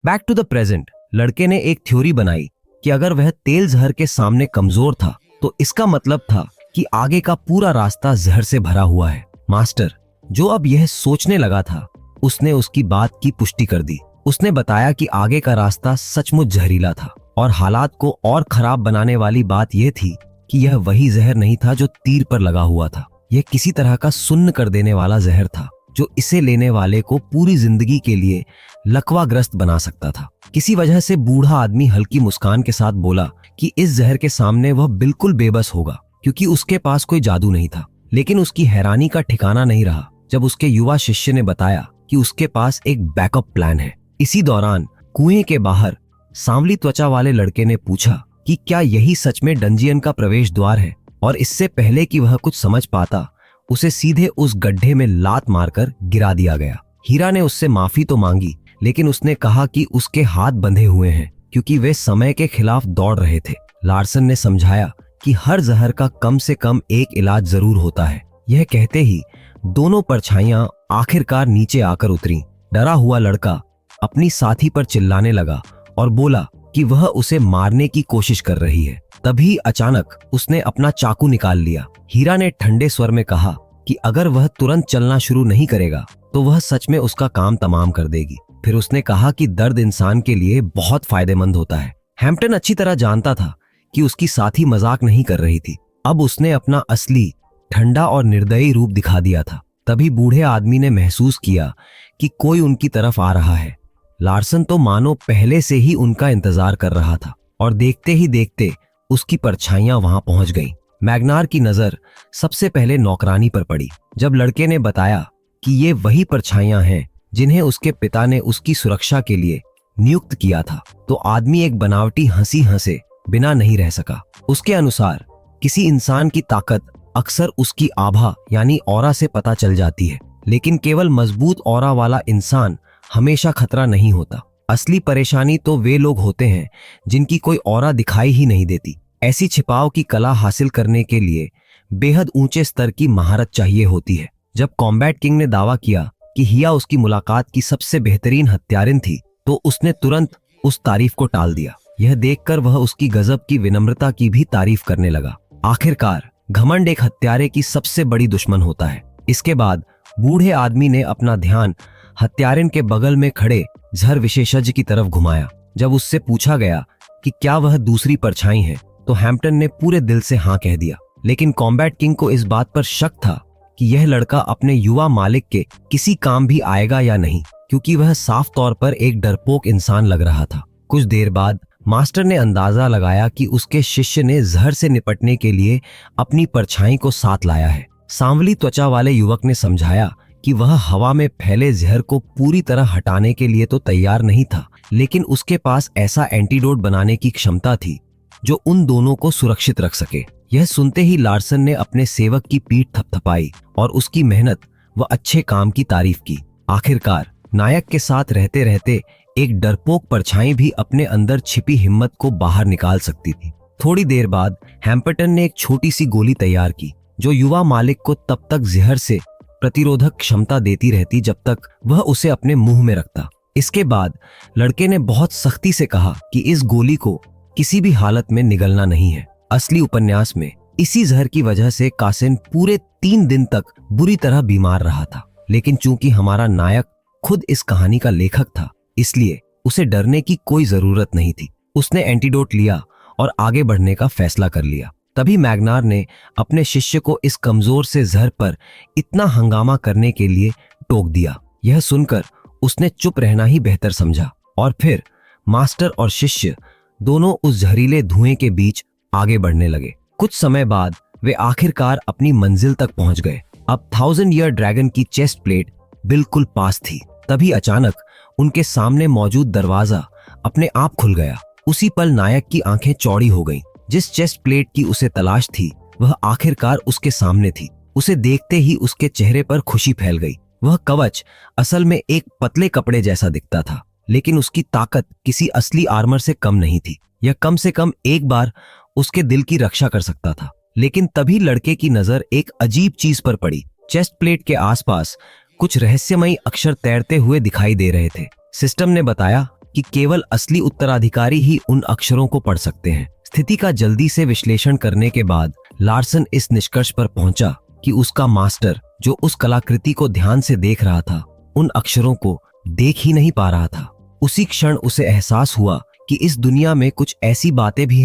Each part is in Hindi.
बैक टू द प्रेजेंट, लड़के ने एक थ्योरी बनाई कि अगर वह तेल जहर के सामने कमजोर था तो इसका मतलब था कि आगे का पूरा रास्ता जहर से भरा हुआ है। मास्टर, जो अब यह सोचने लगा था, उसने उसकी बात की पुष्टि कर दी। उसने बताया कि आगे का रास्ता सचमुच जहरीला था और हालात को और खराब बनाने वाली बात यह थी कि यह वही जहर नहीं था जो तीर पर लगा हुआ था। यह किसी तरह का सुन्न कर देने वाला जहर था जो इसे लेने वाले को पूरी जिंदगी के लिए लकवाग्रस्त बना सकता था। किसी वजह से बूढ़ा आदमी हल्की मुस्कान के साथ बोला कि इस जहर के सामने वह बिल्कुल बेबस होगा क्योंकि उसके पास कोई जादू नहीं था। लेकिन उसकी हैरानी का ठिकाना नहीं रहा जब उसके युवा शिष्य ने बताया कि उसके पास एक बैकअप प्लान है। इसी दौरान कुएं के बाहर सांवली त्वचा वाले लड़के ने पूछा कि क्या यही सच में डंजियन का प्रवेश द्वार है, और इससे पहले कि वह कुछ समझ पाता, उसे सीधे उस गड्ढे में लात मारकर गिरा दिया गया। हीरा ने उससे माफी तो मांगी, लेकिन उसने कहा कि उसके हाथ बंधे हुए हैं क्योंकि वे समय के खिलाफ दौड़ रहे थे। लार्सन ने समझाया कि हर जहर का कम से कम एक इलाज जरूर होता है। यह कहते ही दोनों परछाइयां आखिरकार नीचे आकर उतरी। डरा हुआ लड़का अपनी साथी पर चिल्लाने लगा और बोला कि वह उसे मारने की कोशिश कर रही है। तभी अचानक उसने अपना चाकू निकाल लिया। हीरा ने ठंडे स्वर में कहा कि अगर वह तुरंत चलना शुरू नहीं करेगा तो वह सच में उसका काम तमाम कर देगी। फिर उसने कहा कि दर्द इंसान के लिए बहुत फायदेमंद होता है। हैम्पटन अच्छी तरह जानता था कि उसकी साथी मजाक नहीं कर रही थी। अब उसने अपना असली ठंडा और निर्दयी रूप दिखा दिया था। तभी बूढ़े आदमी ने महसूस किया कि कोई उनकी तरफ आ रहा है। लार्सन तो मानो पहले से ही उनका इंतजार कर रहा था और देखते ही देखते उसकी परछाइयां वहां पहुंच गईं। मैग्नार की नजर सबसे पहले नौकरानी पर पड़ी। जब लड़के ने बताया कि ये वही परछाइयां हैं जिन्हें उसके पिता ने उसकी सुरक्षा के लिए नियुक्त किया था, तो आदमी एक बनावटी हंसी हंसे बिना नहीं रह सका। उसके अनुसार किसी इंसान की ताकत अक्सर उसकी आभा यानी ऑरा से पता चल जाती है, लेकिन केवल मजबूत ऑरा वाला इंसान हमेशा खतरा नहीं होता। असली परेशानी तो वे लोग होते हैं जिनकी कोई ऑरा दिखाई ही नहीं देती। ऐसी छिपाव की कला हासिल करने के लिए बेहद ऊंचे स्तर की महारत चाहिए होती है। जब कॉम्बैट किंग ने दावा किया कि हिया उसकी मुलाकात की सबसे बेहतरीन हत्यारिन थी, तो उसने तुरंत उस तारीफ को टाल दिया। यह देखकर वह उसकी गजब की विनम्रता की भी तारीफ करने लगा। आखिरकार घमंड एक हत्यारे की सबसे बड़ी दुश्मन होता है। इसके बाद बूढ़े आदमी ने अपना ध्यान हत्यारिन के बगल में खड़े जहर विशेषज्ञ की तरफ घुमाया। जब उससे पूछा गया कि क्या वह दूसरी परछाई है, तो हैम्पटन ने पूरे दिल से हाँ कह दिया। लेकिन कॉम्बैट किंग को इस बात पर शक था कि यह लड़का अपने युवा मालिक के किसी काम भी आएगा या नहीं, क्योंकि वह साफ तौर पर एक डरपोक इंसान लग रहा था। कुछ देर बाद मास्टर ने अंदाजा लगाया कि उसके शिष्य ने जहर से निपटने के लिए अपनी परछाई को साथ लाया है। सांवली त्वचा वाले युवक ने समझाया कि वह हवा में फैले जहर को पूरी तरह हटाने के लिए तो तैयार नहीं था, लेकिन उसके पास ऐसा एंटीडोट बनाने की क्षमता थी जो उन दोनों को सुरक्षित रख सके। यह सुनते ही लार्सन ने अपने सेवक की पीठ थपथपाई और उसकी मेहनत व अच्छे काम की तारीफ की। आखिरकार नायक के साथ रहते रहते एक डरपोक परछाई भी अपने अंदर छिपी हिम्मत को बाहर निकाल सकती थी। थोड़ी देर बाद हैम्पटन ने एक छोटी सी गोली तैयार की जो युवा मालिक को तब तक जहर से प्रतिरोधक क्षमता देती रहती जब तक वह उसे अपने मुंह में रखता। इसके बाद लड़के ने बहुत सख्ती से कहा कि इस गोली को किसी भी हालत में निगलना नहीं है। असली उपन्यास में इसी जहर की वजह से कासिन पूरे 3 दिन तक बुरी तरह बीमार रहा था, लेकिन चूंकि हमारा नायक खुद इस कहानी का लेखक था, इसलिए उसे डरने की कोई जरूरत नहीं थी। उसने एंटीडोट लिया और आगे बढ़ने का फैसला कर लिया। तभी मैग्नार ने अपने शिष्य को इस कमजोर से जहर पर इतना हंगामा करने के लिए टोक दिया। यह सुनकर उसने चुप रहना ही बेहतर समझा और फिर मास्टर और शिष्य दोनों उस जहरीले धुएं के बीच आगे बढ़ने लगे। कुछ समय बाद वे आखिरकार अपनी मंजिल तक पहुंच गए। अब 1000 ईयर ड्रैगन की चेस्ट प्लेट बिल्कुल पास थी। तभी अचानक उनके सामने मौजूद दरवाजा अपने आप खुल गया। उसी पल नायक की आंखें चौड़ी हो गईं। जिस चेस्ट प्लेट की उसे तलाश थी वह आखिरकार उसके सामने थी। उसे देखते ही उसके चेहरे पर खुशी फैल गई। वह कवच असल में एक पतले कपड़े जैसा दिखता था, लेकिन उसकी ताकत किसी असली आर्मर से कम नहीं थी। यह कम से कम एक बार उसके दिल की रक्षा कर सकता था। लेकिन तभी लड़के की नजर एक अजीब चीज पर पड़ी। चेस्ट प्लेट के आसपास कुछ रहस्यमयी अक्षर तैरते हुए दिखाई दे रहे थे। सिस्टम ने बताया कि केवल असली उत्तराधिकारी ही उन अक्षरों को पढ़ सकते हैं। स्थिति का जल्दी से विश्लेषण करने के बाद लार्सन इस निष्कर्ष पर पहुंचा कि उसका मास्टर, जो उस कलाकृति को ध्यान से देख रहा था, उन अक्षरों को देख ही नहीं पा रहा था। उसी क्षण उसे एहसास हुआ कि इस दुनिया में कुछ ऐसी बातें भी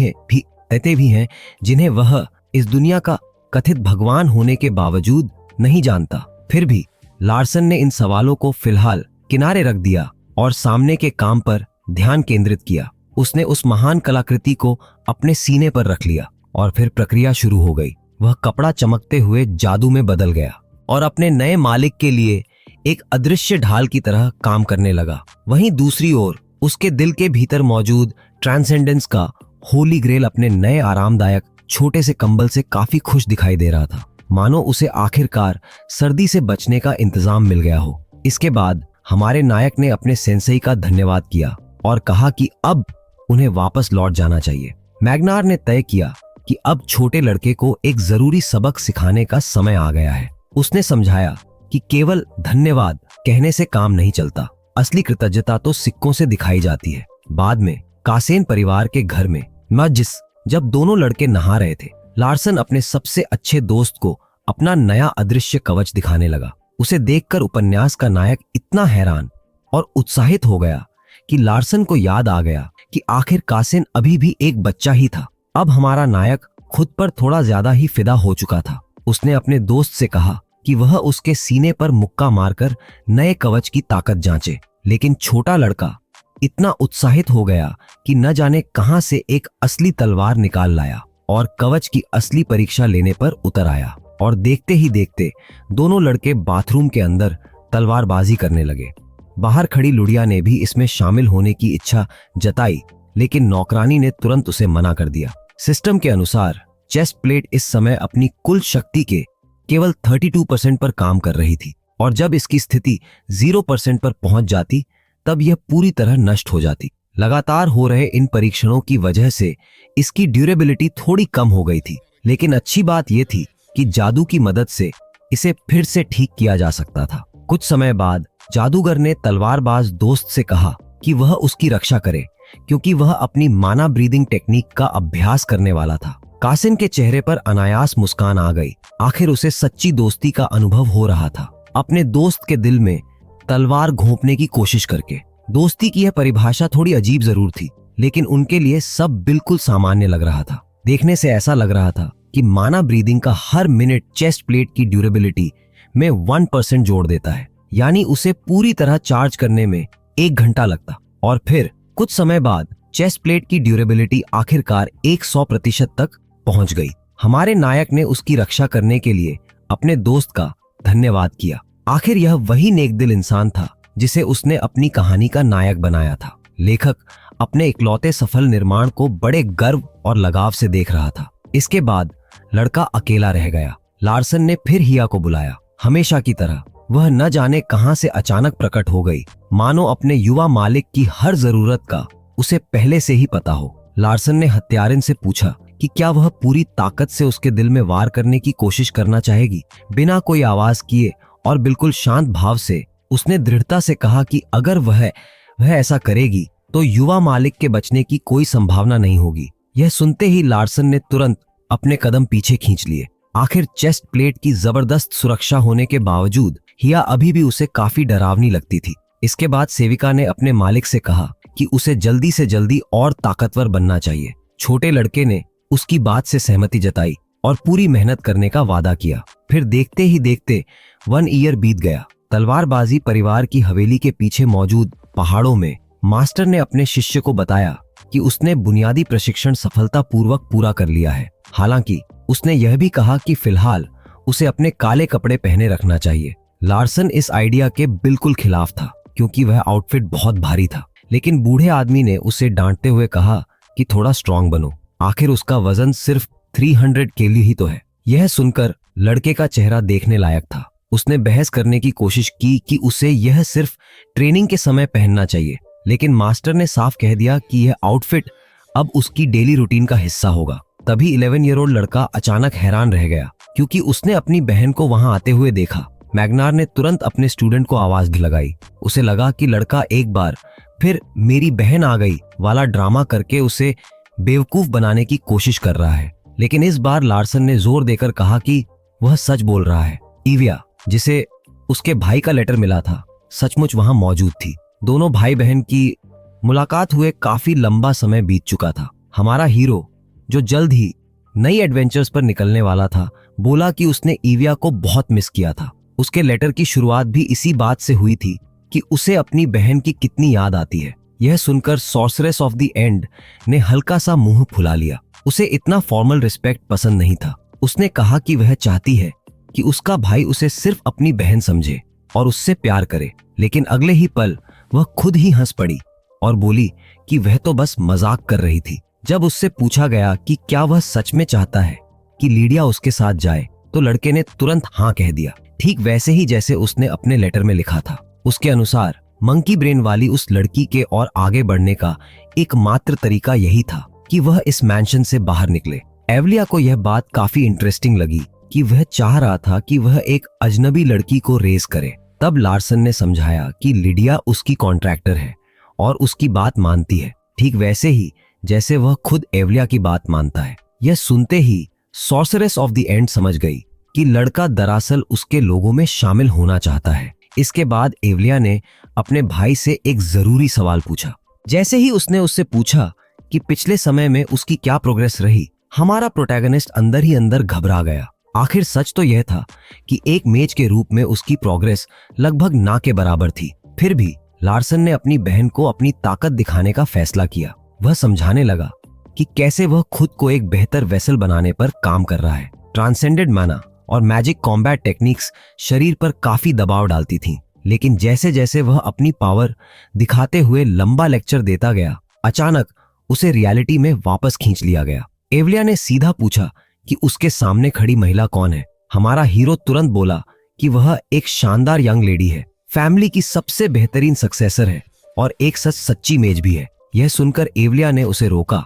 हैं जिन्हें वह इस दुनिया का कथित भगवान होने के बावजूद नहीं जानता। फिर भी लार्सन ने इन सवालों को फिलहाल किनारे रख दिया और सामने के काम पर ध्यान केंद्रित किया। उसने उस महान कलाकृति को अपने सीने पर रख लिया और फिर प्रक्रिया शुरू हो गई। वह कपड़ा चमकते हुए जादू में बदल गया और अपने नए मालिक के लिए एक अदृश्य ढाल की तरह काम करने लगा। वहीं दूसरी ओर उसके दिल के भीतर मौजूद ट्रांसेंडेंस का होली ग्रेल अपने नए आरामदायक छोटे से कंबल से काफी खुश दिखाई दे रहा था, मानो उसे आखिरकार सर्दी से बचने का इंतजाम मिल गया हो। इसके बाद हमारे नायक ने अपने सेंसेई का धन्यवाद किया और कहा कि अब उन्हें वापस लौट जाना चाहिए। मैग्नार ने तय किया कि अब छोटे लड़के को एक जरूरी सबक सिखाने का समय आ गया है। उसने समझाया कि केवल धन्यवाद कहने से काम नहीं चलता, असली कृतज्ञता तो सिक्कों से दिखाई जाती है। बाद में कासेन परिवार के घर में जब दोनों लड़के नहा रहे थे, लार्सन अपने सबसे अच्छे दोस्त को अपना नया अदृश्य कवच दिखाने लगा। उसे देखकर उपन्यास का नायक इतना हैरान और उत्साहित हो गया कि लार्सन को याद आ गया कि आखिर कासेन अभी भी एक बच्चा ही था। अब हमारा नायक खुद पर थोड़ा ज्यादा ही फिदा हो चुका था। उसने अपने दोस्त से कहा कि वह उसके सीने पर मुक्का मारकर नए कवच की ताकत जांचे, लेकिन छोटा लड़का इतना उत्साहित हो गया कि न जाने कहां से एक असली तलवार निकाल लाया और कवच की असली परीक्षा लेने पर उतर आया। और देखते ही देखते दोनों लड़के बाथरूम के अंदर तलवारबाजी करने लगे। बाहर खड़ी लुड़िया ने भी इसमें शामिल होने की इच्छा जताई, लेकिन नौकरानी ने तुरंत उसे मना कर दिया। सिस्टम के अनुसार चेस्ट प्लेट इस समय अपनी कुल शक्ति के केवल 32% पर काम कर रही थी और जब इसकी स्थिति 0% पर पहुंच जाती तब यह पूरी तरह नष्ट हो जाती। लगातार हो रहे इन परीक्षणों की वजह से इसकी ड्यूरेबिलिटी थोड़ी कम हो गई थी, लेकिन अच्छी बात यह थी कि जादू की मदद से इसे फिर से ठीक किया जा सकता था। कुछ समय बाद जादूगर ने तलवारबाज दोस्त से कहा कि वह उसकी रक्षा करे, क्योंकि वह अपनी माना ब्रीदिंग टेक्निक का अभ्यास करने वाला था। कासिन के चेहरे पर अनायास मुस्कान आ गई। आखिर उसे सच्ची दोस्ती का अनुभव हो रहा था, अपने दोस्त के दिल में तलवार घोंपने की कोशिश करके। दोस्ती की यह परिभाषा थोड़ी अजीब जरूर थी, लेकिन उनके लिए सब बिल्कुल सामान्य लग रहा था। देखने से ऐसा लग रहा था कि माना ब्रीदिंग का हर मिनट चेस्ट प्लेट की ड्यूरेबिलिटी में 1% जोड़ देता है, यानी उसे पूरी तरह चार्ज करने में 1 घंटा लगता। और फिर कुछ समय बाद चेस्ट प्लेट की ड्यूरेबिलिटी आखिरकार 100% तक पहुंच गई। हमारे नायक ने उसकी रक्षा करने के लिए अपने दोस्त का धन्यवाद किया। आखिर यह वही नेकदिल इंसान था जिसे उसने अपनी कहानी का नायक बनाया था। लेखक अपने इकलौते सफल निर्माण को बड़े गर्व और लगाव से देख रहा था। इसके बाद लड़का अकेला रह गया। लार्सन ने फिर हिया को बुलाया। हमेशा की तरह वह न जाने कहां से अचानक प्रकट हो गई, मानो अपने युवा मालिक की हर जरूरत का उसे पहले से ही पता हो। लार्सन ने हत्यारिन से पूछा कि क्या वह पूरी ताकत से उसके दिल में वार करने की कोशिश करना चाहेगी। बिना कोई आवाज किए और बिल्कुल शांत भाव से उसने दृढ़ता से कहा कि अगर वह ऐसा करेगी तो युवा मालिक के बचने की कोई संभावना नहीं होगी। यह सुनते ही लार्सन ने तुरंत अपने कदम पीछे खींच लिए। आखिर चेस्ट प्लेट की जबरदस्त सुरक्षा होने के बावजूद हिया अभी भी उसे काफी डरावनी लगती थी। इसके बाद सेविका ने अपने मालिक से कहा कि उसे जल्दी से जल्दी और ताकतवर बनना चाहिए। छोटे लड़के ने उसकी बात से सहमति जताई और पूरी मेहनत करने का वादा किया। फिर देखते ही देखते 1 ईयर बीत गया। तलवारबाजी परिवार की हवेली के पीछे मौजूद पहाड़ों में मास्टर ने अपने शिष्य को बताया कि उसने बुनियादी प्रशिक्षण सफलतापूर्वक पूरा कर लिया है। हालांकि उसने यह भी कहा कि फिलहाल उसे अपने काले कपड़े पहने रखना चाहिए। लार्सन इस आइडिया के बिल्कुल खिलाफ था, क्योंकि वह आउटफिट बहुत भारी था, लेकिन बूढ़े आदमी ने उसे डांटते हुए कहा कि थोड़ा स्ट्रांग बनो, आखिर उसका वजन सिर्फ 300 केली ही तो है। यह सुनकर लड़के का चेहरा देखने लायक था। उसने बहस करने की कोशिश की कि उसे यह सिर्फ ट्रेनिंग के समय पहनना चाहिए, लेकिन मास्टर ने साफ कह दिया कि यह आउटफिट अब उसकी डेली रूटीन का हिस्सा होगा। तभी 11 ईयर ओल्ड लड़का अचानक हैरान रह गया, क्योंकि उसने अपनी बहन को वहां आते हुए देखा। मैग्नार ने तुरंत अपने स्टूडेंट को आवाज भी लगाई। उसे लगा कि लड़का एक बार फिर मेरी बहन आ गई वाला ड्रामा करके उसे बेवकूफ बनाने की कोशिश कर रहा है। लेकिन इस बार लार्सन ने जोर देकर कहा कि वह सच बोल रहा है। ईविया, जिसे उसके भाई का लेटर मिला था, सचमुच वहां मौजूद थी। दोनों भाई बहन की मुलाकात हुए काफी लंबा समय बीत चुका था। हमारा हीरो, जो जल्द ही नई एडवेंचर्स पर निकलने वाला था, बोला कि उसने ईविया को बहुत मिस किया था। उसके लेटर की शुरुआत भी इसी बात से हुई थी कि उसे अपनी बहन की कितनी याद आती है। यह सुनकर सॉर्सरेस ऑफ द एंड ने हल्का सा मुंह फुला लिया। उसे इतना फॉर्मल रिस्पेक्ट पसंद नहीं था। उसने कहा कि वह चाहती है कि उसका भाई उसे सिर्फ अपनी बहन समझे और उससे प्यार करे। लेकिन अगले ही पल वह खुद ही हंस पड़ी और बोली कि वह तो बस मजाक कर रही थी। जब उससे पूछा गया कि क्या वह सच में चाहता है कि लीडिया उसके साथ जाए, तो लड़के ने तुरंत हाँ कह दिया, ठीक वैसे ही जैसे उसने अपने लेटर में लिखा था। उसके अनुसार मंकी ब्रेन वाली उस लड़की के और आगे बढ़ने का एकमात्र तरीका यही था कि वह इस मैंशन से बाहर निकले। एवलिया को यह बात काफी इंटरेस्टिंग लगी कि वह चाह रहा था कि वह एक अजनबी लड़की को रेस करे। तब लार्सन ने समझाया कि लीडिया उसकी कॉन्ट्रैक्टर है और उसकी बात मानती है, ठीक वैसे ही जैसे वह खुद एवलिया की बात मानता है। यह सुनते ही सॉर्सरेस ऑफ द एंड समझ गई कि लड़का दरअसल उसके लोगों में शामिल होना चाहता है। इसके बाद एवलिया ने अपने भाई से एक जरूरी सवाल पूछा। जैसे ही उसने उससे पूछा कि पिछले समय में उसकी क्या प्रोग्रेस रही, हमारा प्रोटैगनिस्ट अंदर ही अंदर घबरा गया। आखिर सच तो यह था कि एक मेज के रूप में उसकी प्रोग्रेस लगभग ना के बराबर थी। फिर भी लार्सन ने अपनी बहन को अपनी ताकत दिखाने का फैसला किया। वह समझाने लगा कि कैसे वह खुद को एक बेहतर वेसल बनाने पर काम कर रहा है। ट्रांसेंडेड माना और मैजिक कॉम्बैट टेक्निक्स शरीर पर काफी दबाव डालती थीं, लेकिन जैसे जैसे वह अपनी पावर दिखाते हुए लंबा लेक्चर देता गया, अचानक उसे रियलिटी में वापस खींच लिया गया। एवलिया ने सीधा पूछा कि उसके सामने खड़ी महिला कौन है। हमारा हीरो तुरंत बोला कि वह एक शानदार यंग लेडी है, फैमिली की सबसे बेहतरीन सक्सेसर है और एक सच्ची मेज भी है। यह सुनकर एवलिया ने उसे रोका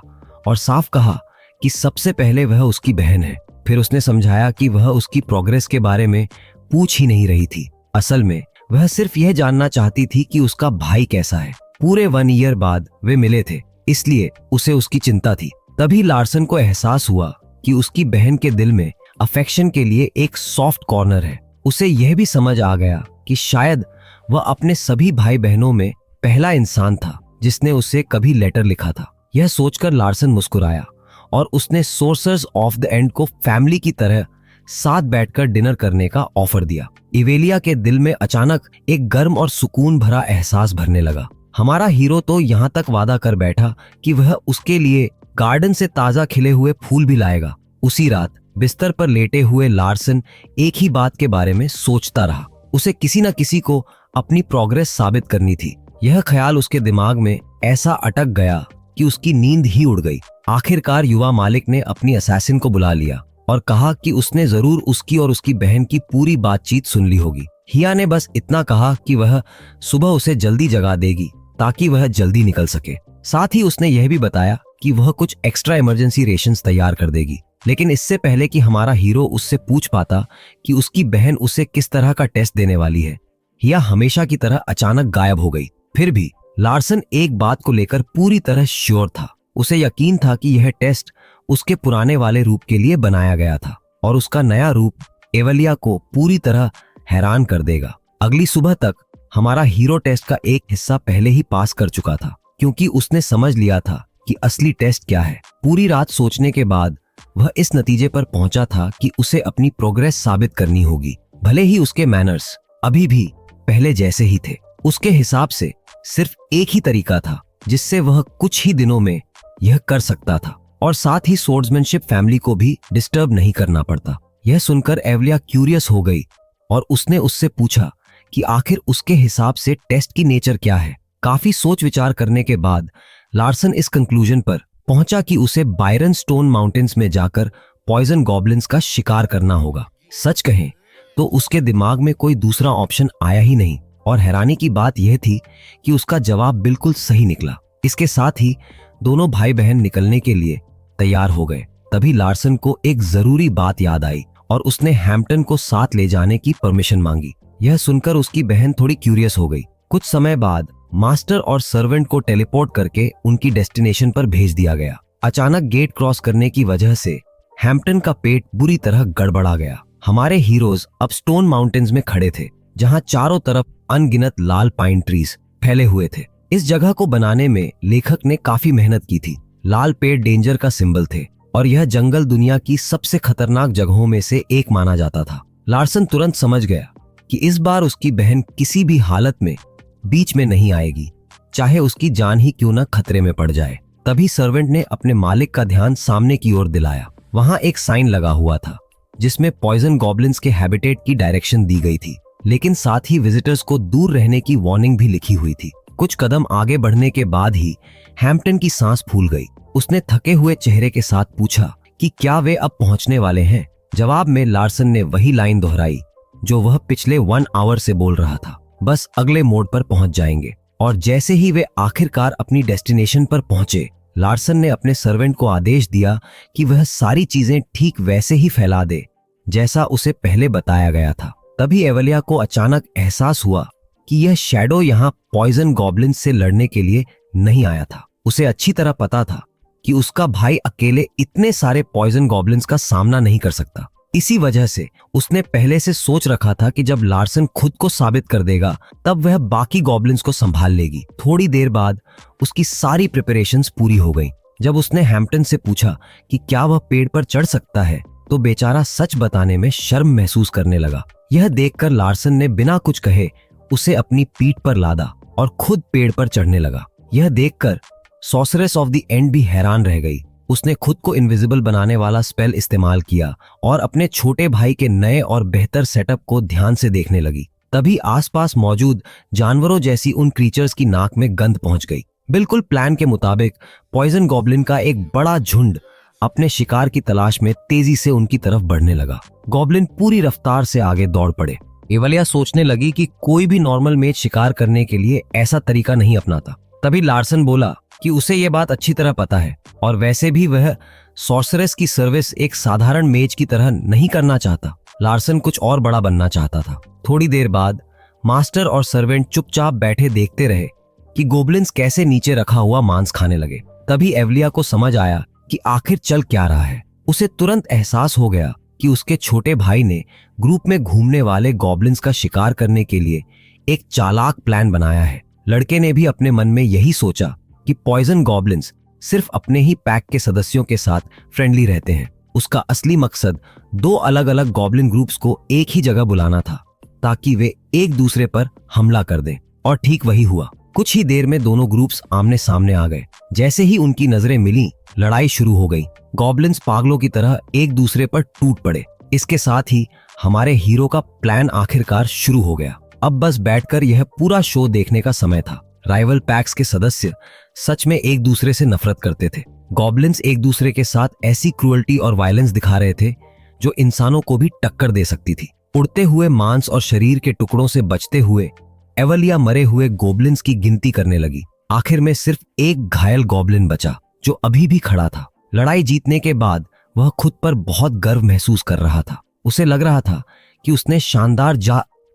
और साफ कहा कि सबसे पहले वह उसकी बहन है। फिर उसने समझाया कि वह उसकी प्रोग्रेस के बारे में पूछ ही नहीं रही थी। असल में वह सिर्फ यह जानना चाहती थी कि उसका भाई कैसा है। पूरे 1 ईयर बाद वे मिले थे, इसलिए उसे उसकी चिंता थी। तभी लार्सन को एहसास हुआ कि उसकी बहन के दिल में अफेक्शन के लिए एक सॉफ्ट कॉर्नर है। उसे यह भी समझ आ गया कि शायद वह अपने सभी भाई बहनों में पहला इंसान था जिसने उसे कभी लेटर लिखा था। यह सोचकर लार्सन मुस्कुराया और उसने सोर्सर्स ऑफ द एंड को फैमिली की तरह साथ बैठकर डिनर करने का ऑफर दिया। इवेलिया के दिल में अचानक एक गर्म और सुकून भरा एहसास भरने लगा। हमारा हीरो तो यहाँ तक वादा कर बैठा कि वह उसके लिए गार्डन से ताजा खिले हुए फूल भी लाएगा। उसी रात बिस्तर पर लेटे हुए लार्सन एक ही बात के बारे में सोचता रहा। उसे किसी न किसी को अपनी प्रोग्रेस साबित करनी थी। यह ख्याल उसके दिमाग में ऐसा अटक गया कि उसकी नींद ही उड़ गई। आखिरकार युवा मालिक ने अपनी असैसिन को बुला लिया और कहा कि उसने जरूर उसकी और उसकी बहन की पूरी बातचीत सुन ली होगी। हिया ने बस इतना कहा कि वह सुबह उसे जल्दी जगा देगी ताकि वह जल्दी निकल सके। साथ ही उसने यह भी बताया कि वह कुछ एक्स्ट्रा इमरजेंसी रेशंस तैयार कर देगी। लेकिन इससे पहले कि हमारा हीरो उससे पूछ पाता कि उसकी बहन उसे किस तरह का टेस्ट देने वाली है, हिया हमेशा की तरह अचानक गायब हो गई। फिर भी लार्सन एक बात को लेकर पूरी तरह श्योर था। उसे यकीन था कि यह टेस्ट उसके पुराने वाले रूप के लिए बनाया गया था और उसका नया रूप एवलिया को पूरी तरह हैरान कर देगा। अगली सुबह तक हमारा हीरो टेस्ट का एक हिस्सा पहले ही पास कर चुका था, क्योंकि उसने समझ लिया था कि असली टेस्ट क्या है। पूरी रात सोचने के बाद वह इस नतीजे पर पहुंचा था कि उसे अपनी प्रोग्रेस साबित करनी होगी, भले ही उसके मैनर्स अभी भी पहले जैसे ही थे। उसके हिसाब से सिर्फ एक ही तरीका था जिससे वह कुछ ही दिनों में यह कर सकता था और साथ ही सोर्ड्समैनशिप फैमिली को भी डिस्टर्ब नहीं करना पड़ता। यह सुनकर एवलिया क्यूरियस हो गई और उसने उससे पूछा कि आखिर उसके हिसाब से टेस्ट की नेचर क्या है। काफी सोच विचार करने के बाद लार्सन इस कंक्लूजन पर पहुंचा कि उसे बायरन स्टोन माउंटेन्स में जाकर पॉइजन गॉब्लिन्स का शिकार करना होगा। सच कहें तो उसके दिमाग में कोई दूसरा ऑप्शन आया ही नहीं और हैरानी की बात यह थी कि उसका जवाब बिल्कुल सही निकला। इसके साथ ही दोनों भाई बहन निकलने के लिए तैयार हो गए। तभी लार्सन को एक जरूरी बात याद आई और उसने हैम्पटन को साथ ले जाने की परमिशन मांगी। यह सुनकर उसकी बहन थोड़ी क्यूरियस हो गई। कुछ समय बाद मास्टर और सर्वेंट को टेलीपोर्ट करके उनकी डेस्टिनेशन पर भेज दिया गया। अचानक गेट क्रॉस करने की वजह से हैम्पटन का पेट बुरी तरह गड़बड़ा गया। हमारे हीरोज अब स्टोन माउंटेन्स में खड़े थे, जहां चारों तरफ अनगिनत लाल पाइन ट्रीज फैले हुए थे। इस जगह को बनाने में लेखक ने काफी मेहनत की थी। लाल पेड़ डेंजर का सिंबल थे और यह जंगल दुनिया की सबसे खतरनाक जगहों में से एक माना जाता था। लार्सन तुरंत समझ गया कि इस बार उसकी बहन किसी भी हालत में बीच में नहीं आएगी, चाहे उसकी जान ही क्यों न खतरे में पड़ जाए। तभी सर्वेंट ने अपने मालिक का ध्यान सामने की ओर दिलाया। वहां एक साइन लगा हुआ था जिसमें पॉइजन गॉब्लिन्स के हैबिटेट की डायरेक्शन दी गई थी, लेकिन साथ ही विजिटर्स को दूर रहने की वार्निंग भी लिखी हुई थी। कुछ कदम आगे बढ़ने के बाद ही हैम्पटन की सांस फूल गई। उसने थके हुए चेहरे के साथ पूछा कि क्या वे अब पहुंचने वाले हैं। जवाब में लार्सन ने वही लाइन दोहराई जो वह पिछले 1 आवर से बोल रहा था, बस अगले मोड़ पर पहुंच जाएंगे। और जैसे ही वे आखिरकार अपनी डेस्टिनेशन पर पहुंचे, लार्सन ने अपने सर्वेंट को आदेश दिया कि वह सारी चीजें ठीक वैसे ही फैला दे जैसा उसे पहले बताया गया था। तभी एवलिया को अचानक एहसास हुआ कि यह शैडो यहाँ पॉइजन गॉब्लिन से लड़ने के लिए नहीं आया था। उसे अच्छी तरह पता था कि उसका भाई अकेले इतने सारे पॉइजन गॉब्लिन्स का सामना नहीं कर सकता। इसी वजह से उसने पहले से सोच रखा था कि जब लार्सन खुद को साबित कर देगा तब वह बाकी गॉब्लिन्स को संभाल लेगी। थोड़ी देर बाद उसकी सारी प्रिपरेशंस पूरी हो गई। जब उसने हैम्पटन से पूछा कि क्या वह पेड़ पर चढ़ सकता है, तो बेचारा सच बताने में शर्म महसूस करने लगा। यह देखकर लार्सन ने बिना कुछ कहे उसे अपनी पीठ पर लादा और खुद पेड़ पर चढ़ने लगा। यह देखकर सॉर्सरेस ऑफ द एंड भी हैरान रह गई। उसने खुद को इनविजिबल बनाने वाला स्पेल इस्तेमाल किया और अपने छोटे भाई के नए और बेहतर सेटअप को ध्यान से देखने लगी। तभी आसपास मौजूद जानवरों जैसी उन क्रीचर्स की नाक में गंध पहुंच गई। बिल्कुल प्लान के मुताबिक पॉइजन गॉब्लिन का एक बड़ा झुंड अपने शिकार की तलाश में तेजी से उनकी तरफ बढ़ने लगा। गॉब्लिन पूरी रफ्तार से आगे दौड़ पड़े। एवलिया सोचने लगी कि कोई भी नॉर्मल मेज शिकार करने के लिए ऐसा तरीका नहीं अपनाता। तभी लार्सन बोला कि उसे यह बात अच्छी तरह पता है और वैसे भी वह सॉर्सरेस की सर्विस एक साधारण मेज की तरह नहीं करना चाहता। लार्सन कुछ और बड़ा बनना चाहता था। थोड़ी देर बाद मास्टर और सर्वेंट चुपचाप बैठे देखते रहे कि गोब्लिन्स कैसे नीचे रखा हुआ मांस खाने लगे। तभी एवलिया को समझ आया कि आखिर चल क्या रहा है। उसे तुरंत एहसास हो गया कि उसके छोटे भाई ने ग्रुप में घूमने वाले गॉब्लिन्स का शिकार करने के लिए एक चालाक प्लान बनाया है। लड़के ने भी अपने मन में यही सोचा कि पॉइजन गॉब्लिन्स सिर्फ अपने ही पैक के सदस्यों के साथ फ्रेंडली रहते हैं। उसका असली मकसद 2 अलग अलग गॉब्लिन ग्रुप्स को एक ही जगह बुलाना था ताकि वे एक दूसरे पर हमला कर दें। और ठीक वही हुआ। कुछ ही देर में दोनों ग्रुप्स आमने सामने आ गए। जैसे ही उनकी नजरें मिली, लड़ाई शुरू हो गई। गॉब्लिन्स पागलों की तरह एक दूसरे पर टूट पड़े। इसके साथ ही हमारे हीरो का प्लान आखिरकार शुरू हो गया। अब बस बैठकर यह पूरा शो देखने का समय था। राइवल पैक्स के सदस्य सच में एक दूसरे से नफरत करते थे। गॉब्लिन्स एक दूसरे के साथ ऐसी क्रूअल्टी और वायलेंस दिखा रहे थे जो इंसानों को भी टक्कर दे सकती थी। उड़ते हुए मांस और शरीर के टुकड़ों से बचते हुए एवलिया मरे हुए गॉब्लिन्स की गिनती करने लगी। आखिर में सिर्फ एक घायल गॉब्लिन बचा जो अभी भी खड़ा था। लड़ाई जीतने के बाद वह खुद पर बहुत गर्व महसूस कर रहा था। उसे लग रहा था कि उसने शानदार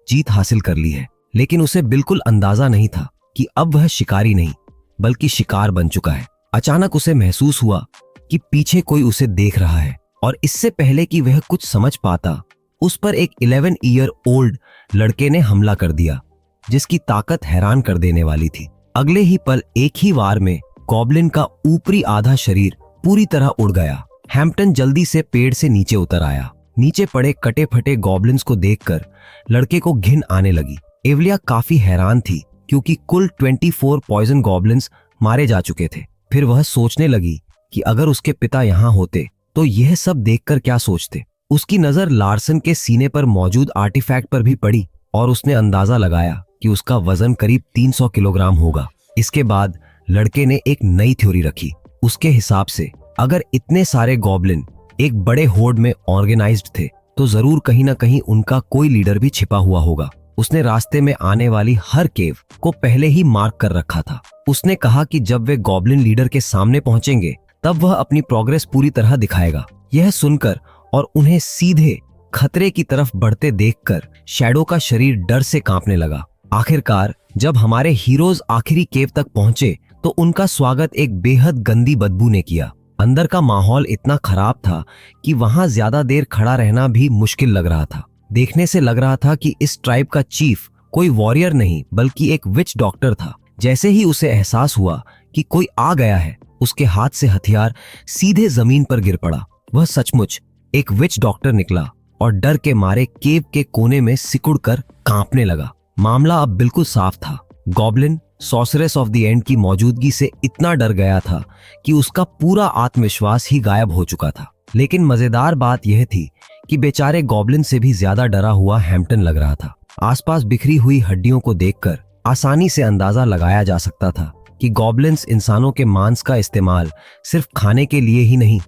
जीत हासिल कर ली है, लेकिन उसे बिल्कुल अंदाजा नहीं था कि अब वह शिकारी नहीं बल्कि शिकार बन चुका है। अचानक उसे महसूस हुआ कि पीछे कोई उसे देख रहा है और इससे पहले कि वह कुछ समझ पाता, उस पर एक 11 ईयर ओल्ड लड़के ने हमला कर दिया जिसकी ताकत हैरान कर देने वाली थी। अगले ही पल एक ही वार में गॉब्लिन का ऊपरी आधा शरीर पूरी तरह उड़ गया। हैम्पटन जल्दी से पेड़ से नीचे उतर आया। नीचे पड़े कटे फटे गॉब्लिन्स को देखकर लड़के को घिन आने लगी। एवलिया काफी हैरान थी क्योंकि कुल 24 पॉइजन गॉब्लिन्स मारे जा चुके थे। फिर वह सोचने लगी कि अगर उसके पिता यहाँ होते तो यह सब देखकर क्या सोचते। उसकी नजर लार्सन के सीने पर मौजूद आर्टिफैक्ट पर भी पड़ी और उसने अंदाजा लगाया कि उसका वजन करीब 300 किलोग्राम होगा। इसके बाद लड़के ने एक नई थ्योरी रखी। उसके हिसाब से अगर इतने सारे गॉब्लिन एक बड़े होर्ड में ऑर्गेनाइज्ड थे तो जरूर कहीं ना कहीं उनका कोई लीडर भी छिपा हुआ होगा। उसने रास्ते में आने वाली हर केव को पहले ही मार्क कर रखा था। उसने कहा कि जब वे गॉब्लिन लीडर के सामने पहुंचेंगे तब वह अपनी प्रोग्रेस पूरी तरह दिखाएगा। यह सुनकर और उन्हें सीधे खतरे की तरफ बढ़ते देखकर शैडो का शरीर डर से कांपने लगा। आखिरकार जब हमारे हीरोज आखिरी केव तक पहुंचे तो उनका स्वागत एक बेहद गंदी बदबू ने किया। अंदर का माहौल इतना खराब था कि वहां ज्यादा देर खड़ा रहना भी मुश्किल लग रहा था। देखने से लग रहा था कि इस ट्राइब का चीफ कोई वॉरियर नहीं बल्कि एक विच डॉक्टर था। जैसे ही उसे एहसास हुआ कि कोई आ गया है, उसके हाथ से हथियार सीधे जमीन पर गिर पड़ा। वह सचमुच एक विच डॉक्टर निकला और डर के मारे केव के कोने में सिकुड़कर कांपने लगा। मामला अब बिल्कुल साफ था। गॉब्लिन सॉर्सरेस ऑफ द एंड की मौजूदगी से इतना डर गया था कि उसका पूरा आत्मविश्वास ही गायब हो चुका था। लेकिन मजेदार बात यह थी कि बेचारे गॉब्लिन से भी ज्यादा डरा हुआ हैम्पटन लग रहा था। आसपास बिखरी हुई हड्डियों को देखकर आसानी से अंदाजा लगाया जा सकता था कि गॉब्लिन्स इंसानों के मांस का इस्तेमाल सिर्फ खाने के लिए ही नहीं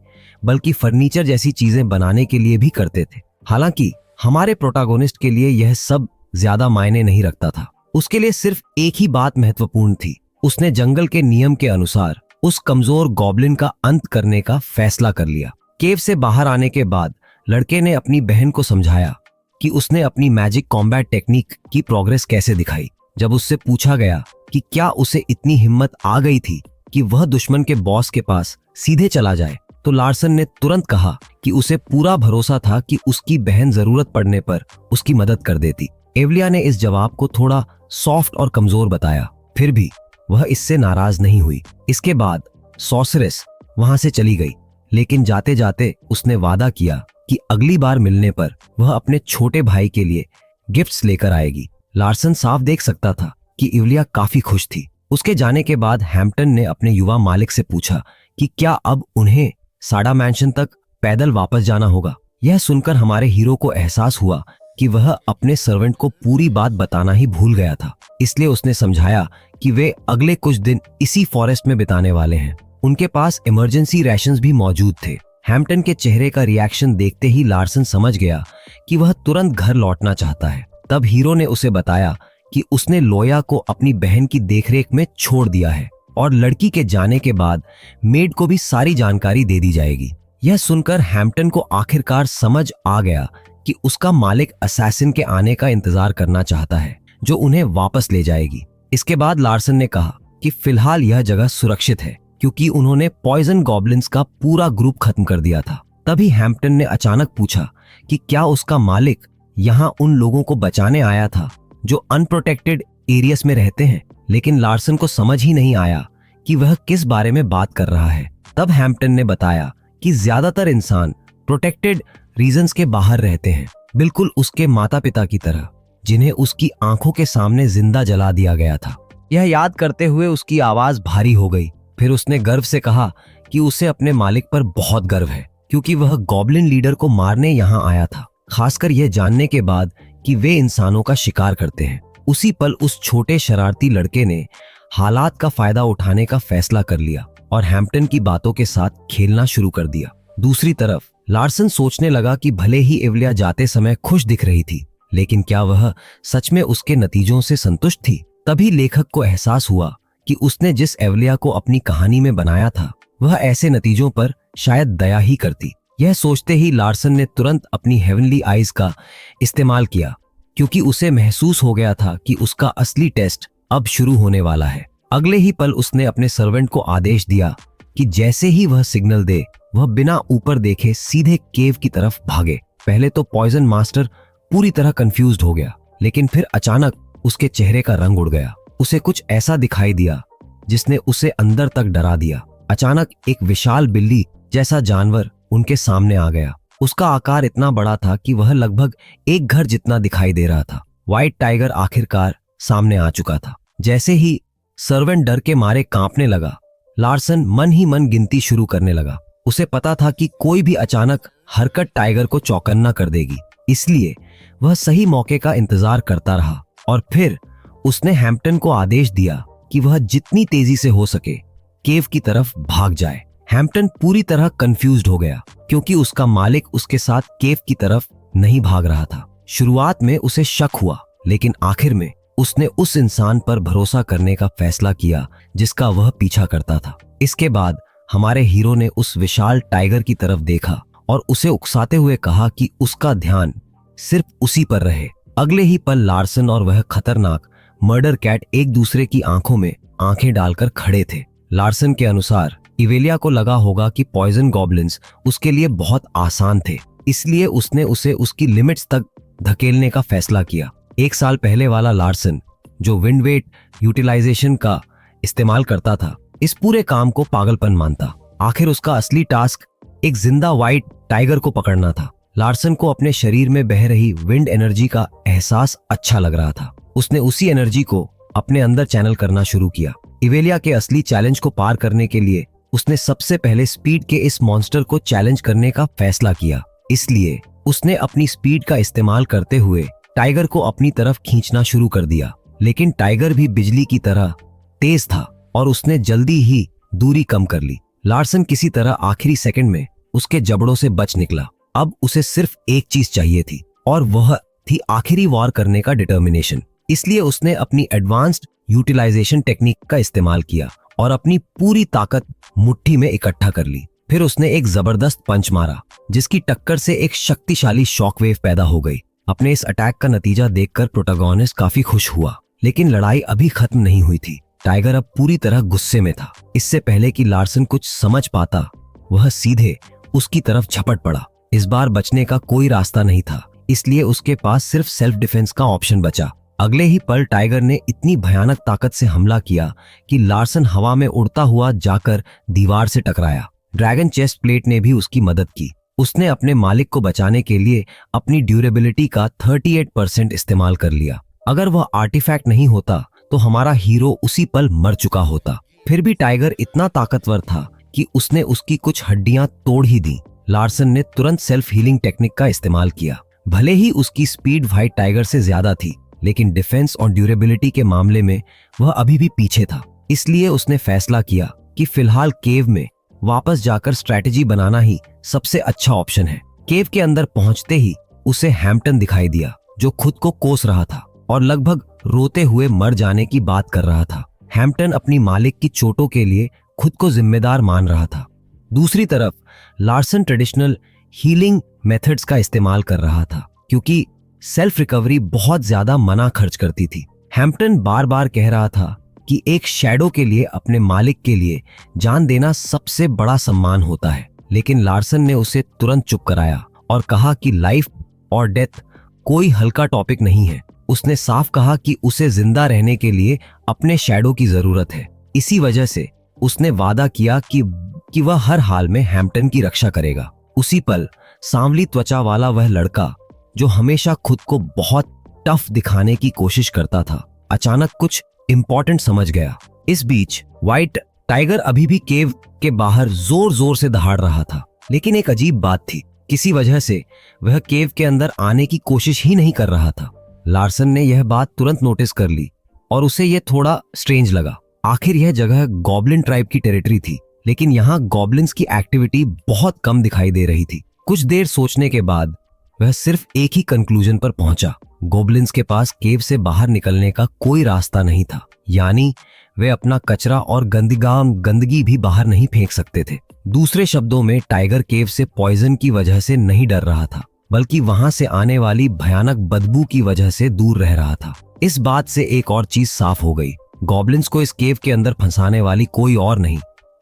बल्कि फर्नीचर जैसी चीजें बनाने के लिए भी करते थे। हालांकि हमारे प्रोटैगोनिस्ट के लिए यह सब ज्यादा मायने नहीं रखता था। उसके लिए सिर्फ एक ही बात महत्वपूर्ण थी। उसने जंगल के नियम के अनुसार उस कमजोर गॉब्लिन का अंत करने का फैसला कर लिया। केव से बाहर आने के बाद लड़के ने अपनी बहन को समझाया कि उसने अपनी मैजिक कॉम्बैट टेक्निक की प्रोग्रेस कैसे दिखाई। जब उससे पूछा गया कि क्या उसे इतनी हिम्मत आ गई थी कि वह दुश्मन के बॉस के पास सीधे चला जाए, तो लार्सन ने तुरंत कहा कि उसे पूरा भरोसा था कि उसकी बहन जरूरत पड़ने पर उसकी मदद कर देती। एवलिया ने इस जवाब को थोड़ा सॉफ्ट और कमजोर बताया, फिर भी वह इससे नाराज नहीं हुई। इसके बाद सॉर्सरेस वहां से चली गई, लेकिन जाते जाते उसने वादा किया कि अगली बार मिलने पर वह अपने छोटे भाई के लिए गिफ्ट्स लेकर आएगी। लार्सन साफ देख सकता था कि एवलिया काफी खुश थी। उसके जाने के बाद हैम्पटन ने अपने युवा मालिक से पूछा कि क्या अब उन्हें साडा मैंशन तक पैदल वापस जाना होगा। यह सुनकर हमारे हीरो को एहसास हुआ कि वह अपने सर्वेंट को पूरी बात बताना ही भूल गया था। इसलिए उसने समझाया कि वे अगले कुछ दिन इसी फॉरेस्ट में बिताने वाले हैं। उनके पास इमरजेंसी राशंस भी मौजूद थे। हैम्पटन के चेहरे का रिएक्शन देखते ही लार्सन समझ गया कि वह तुरंत घर लौटना चाहता है। तब हीरो ने उसे बताया कि उसने लोया को अपनी बहन की देखरेख में छोड़ दिया है और लड़की के जाने के बाद मेड को भी सारी जानकारी दे दी जाएगी। यह सुनकर हैम्पटन को आखिरकार समझ आ गया कि उसका मालिक असैसिन के आने का इंतजार करना चाहता है जो उन्हें वापस ले जाएगी। इसके बाद लार्सन ने कहा कि फिलहाल यह जगह सुरक्षित है क्योंकि उन्होंने पॉइजन गॉब्लिन्स का पूरा ग्रुप खत्म कर दिया था। तभी हैम्पटन ने अचानक पूछा कि क्या उसका मालिक यहाँ उन लोगों को बचाने आया था जो अनप्रोटेक्टेड एरियास में रहते हैं। लेकिन लार्सन को समझ ही नहीं आया कि वह किस बारे में बात कर रहा है। तब हैम्पटन ने बताया कि ज्यादातर इंसान प्रोटेक्टेड रीजन्स के बाहर रहते हैं, बिल्कुल उसके माता पिता की तरह जिन्हें उसकी आंखों के सामने जिंदा जला दिया गया था। यह याद करते हुए उसकी आवाज भारी हो गई। फिर उसने गर्व से कहा कि उसे अपने मालिक पर बहुत गर्व है क्योंकि वह गॉब्लिन लीडर को मारने यहाँ आया था, खासकर यह जानने के बाद कि वे इंसानों का शिकार करते हैं। उसी पल उस छोटे शरारती लड़के ने हालात का फायदा उठाने का फैसला कर लिया और हैम्पटन की बातों के साथ खेलना शुरू कर दिया। दूसरी तरफ लार्सन सोचने लगा कि भले ही एवलिया जाते समय खुश दिख रही थी, लेकिन क्या वह सच में उसके नतीजों से संतुष्ट थी। तभी लेखक को एहसास हुआ कि उसने जिस एवलिया को अपनी कहानी में बनाया था वह ऐसे नतीजों पर शायद दया ही करती। यह सोचते ही लार्सन ने तुरंत अपनी हेवनली आईज का इस्तेमाल किया क्योंकि उसे महसूस हो गया था कि उसका असली टेस्ट अब शुरू होने वाला है। अगले ही पल उसने अपने सर्वेंट को आदेश दिया कि जैसे ही वह सिग्नल दे वह बिना ऊपर देखे सीधे केव की तरफ भागे। पहले तो पॉइजन मास्टर पूरी तरह कंफ्यूज्ड हो गया, लेकिन फिर अचानक उसके चेहरे का रंग उड़ गया। उसे कुछ ऐसा दिखाई दिया जिसने उसे अंदर तक डरा दिया। अचानक एक विशाल बिल्ली जैसा जानवर उनके सामने आ गया। उसका आकार इतना बड़ा था कि वह लगभग एक घर जितना दिखाई दे रहा था। व्हाइट टाइगर आखिरकार सामने आ चुका था। जैसे ही सर्वेंट डर के मारे कांपने लगा, लार्सन मन ही मन गिनती शुरू करने लगा। उसे पता था कि कोई भी अचानक हरकत टाइगर को चौकन्ना कर देगी, इसलिए वह सही मौके का इंतजार करता रहा। और फिर उसने हैम्पटन को आदेश दिया कि वह जितनी तेजी से हो सके केव की तरफ भाग जाए। हैम्पटन पूरी तरह कंफ्यूज्ड हो गया क्योंकि उसका मालिक उसके साथ केव की तरफ नहीं भाग रहा था। शुरुआत में उसे शक हुआ, लेकिन आखिर में उसने उस इंसान पर भरोसा करने का फैसला किया जिसका वह पीछा करता था। इसके बाद हमारे हीरो ने उस विशाल टाइगर की तरफ देखा और उसे उकसाते हुए कहा कि उसका ध्यान सिर्फ उसी पर रहे। अगले ही पल लार्सन और वह खतरनाक मर्डर कैट एक दूसरे की आंखों में आंखें डालकर खड़े थे। लार्सन के अनुसार इवेलिया को लगा होगा कि पॉइजन गॉब्लिन्स उसके लिए बहुत आसान थे, इसलिए उसने उसे उसकी लिमिट्स तक धकेलने का फैसला किया। 1 साल पहले वाला लार्सन, जो विंड वेट यूटिलाइजेशन का इस्तेमाल करता था, इस पूरे काम को पागलपन मानता। आखिर उसका असली टास्क एक जिंदा व्हाइट टाइगर को पकड़ना था। लार्सन को अपने शरीर में बह रही विंड एनर्जी का एहसास अच्छा लग रहा था। उसने उसी एनर्जी को अपने अंदर चैनल करना शुरू किया। इवेलिया के असली चैलेंज को पार करने के लिए उसने सबसे पहले स्पीड के इस मॉन्स्टर को चैलेंज करने का फैसला किया। इसलिए उसने अपनी स्पीड का इस्तेमाल करते हुए टाइगर को अपनी तरफ खींचना शुरू कर दिया। लेकिन टाइगर भी बिजली की तरह तेज था और उसने जल्दी ही दूरी कम कर ली। लार्सन किसी तरह आखिरी सेकंड में उसके जबड़ों से बच निकला। अब उसे सिर्फ एक चीज चाहिए थी और वह थी आखिरी वार करने का डिटर्मिनेशन। इसलिए उसने अपनी एडवांस्ड यूटिलाइजेशन टेक्निक का इस्तेमाल किया और अपनी पूरी ताकत मुट्ठी में इकट्ठा कर ली। फिर उसने एक जबरदस्त पंच मारा, जिसकी टक्कर से एक शक्तिशाली शॉकवेव पैदा हो गई। अपने इस अटैक का नतीजा देखकर प्रोटोगोनिस्ट काफी खुश हुआ, लेकिन लड़ाई अभी खत्म नहीं हुई थी। टाइगर अब पूरी तरह गुस्से में था। इससे पहले कि लार्सन कुछ समझ पाता, वह सीधे उसकी झपट झपट पड़ा। इस बार बचने का कोई रास्ता नहीं था, इसलिए उसके पास सिर्फ सेल्फ डिफेंस का ऑप्शन बचा। अगले ही पल टाइगर ने इतनी भयानक ताकत से हमला किया कि लार्सन हवा में उड़ता हुआ जाकर दीवार से टकराया। ड्रैगन चेस्ट प्लेट ने भी उसकी मदद की। उसने अपने मालिक को बचाने के लिए अपनी ड्यूरेबिलिटी का 38% इस्तेमाल कर लिया। अगर वह आर्टिफैक्ट नहीं होता तो हमारा हीरो उसी पल मर चुका होता। फिर भी टाइगर इतना ताकतवर था कि उसने उसकी कुछ हड्डियां तोड़ ही दी। लार्सन ने तुरंत सेल्फ हीलिंग टेक्निक का इस्तेमाल किया। भले ही उसकी स्पीड व्हाइट टाइगर से ज्यादा थी, लेकिन डिफेंस और ड्यूरेबिलिटी के मामले में वह अभी भी पीछे था। इसलिए उसने फैसला किया कि फिलहाल केव में वापस जाकर स्ट्रैटेजी बनाना ही सबसे अच्छा ऑप्शन है। केव के अंदर पहुंचते ही उसे हैम्पटन दिखाई दिया, जो खुद को कोस रहा था और लगभग रोते हुए मर जाने की बात कर रहा था। हैम्पटन अपनी मालिक की चोटों के लिए खुद को जिम्मेदार मान रहा था। दूसरी तरफ लार्सन ट्रेडिशनल हीलिंग मेथड्स का इस्तेमाल कर रहा था, क्योंकि सेल्फ रिकवरी बहुत ज्यादा मना खर्च करती थी। हैम्पटन बार बार कह रहा था कि एक शैडो के लिए अपने मालिक के लिए जान देना सबसे बड़ा सम्मान होता है, लेकिन लार्सन ने उसे तुरंत चुप कराया और कहा कि लाइफ और डेथ कोई हल्का टॉपिक नहीं है। उसने साफ कहा कि उसे जिंदा रहने के लिए अपने शैडो की जरूरत है। इसी वजह से उसने वादा किया कि वह हर हाल में हैम्पटन की रक्षा करेगा। उसी पल सांवली त्वचा वाला वह लड़का, जो हमेशा खुद को बहुत टफ दिखाने की कोशिश करता था, अचानक कुछ इंपॉर्टेंट समझ गया। इस बीच व्हाइट टाइगर अभी भी केव के बाहर जोर जोर से दहाड़ रहा था, लेकिन एक अजीब बात थी, किसी वजह से वह केव के अंदर आने की कोशिश ही नहीं कर रहा था। लार्सन ने यह बात तुरंत नोटिस कर ली और उसे यह थोड़ा स्ट्रेंज लगा। आखिर यह जगह गॉब्लिन ट्राइब की टेरिटरी थी, लेकिन यहाँ गॉब्लिन्स की एक्टिविटी बहुत कम दिखाई दे रही थी। कुछ देर सोचने के बाद वह सिर्फ एक ही कंक्लूजन पर पहुंचा। गॉब्लिन्स के पास केव से बाहर निकलने का कोई रास्ता नहीं था, यानी वे अपना कचरा और गंदगी भी बाहर नहीं फेंक सकते थे। दूसरे शब्दों में टाइगर केव से पॉइजन की वजह से नहीं डर रहा था, बल्कि वहां से आने वाली भयानक बदबू की वजह से दूर रह रहा था। इस बात से एक और चीज साफ हो गई, गॉब्लिन्स को इस केव के अंदर फंसाने वाली कोई और नहीं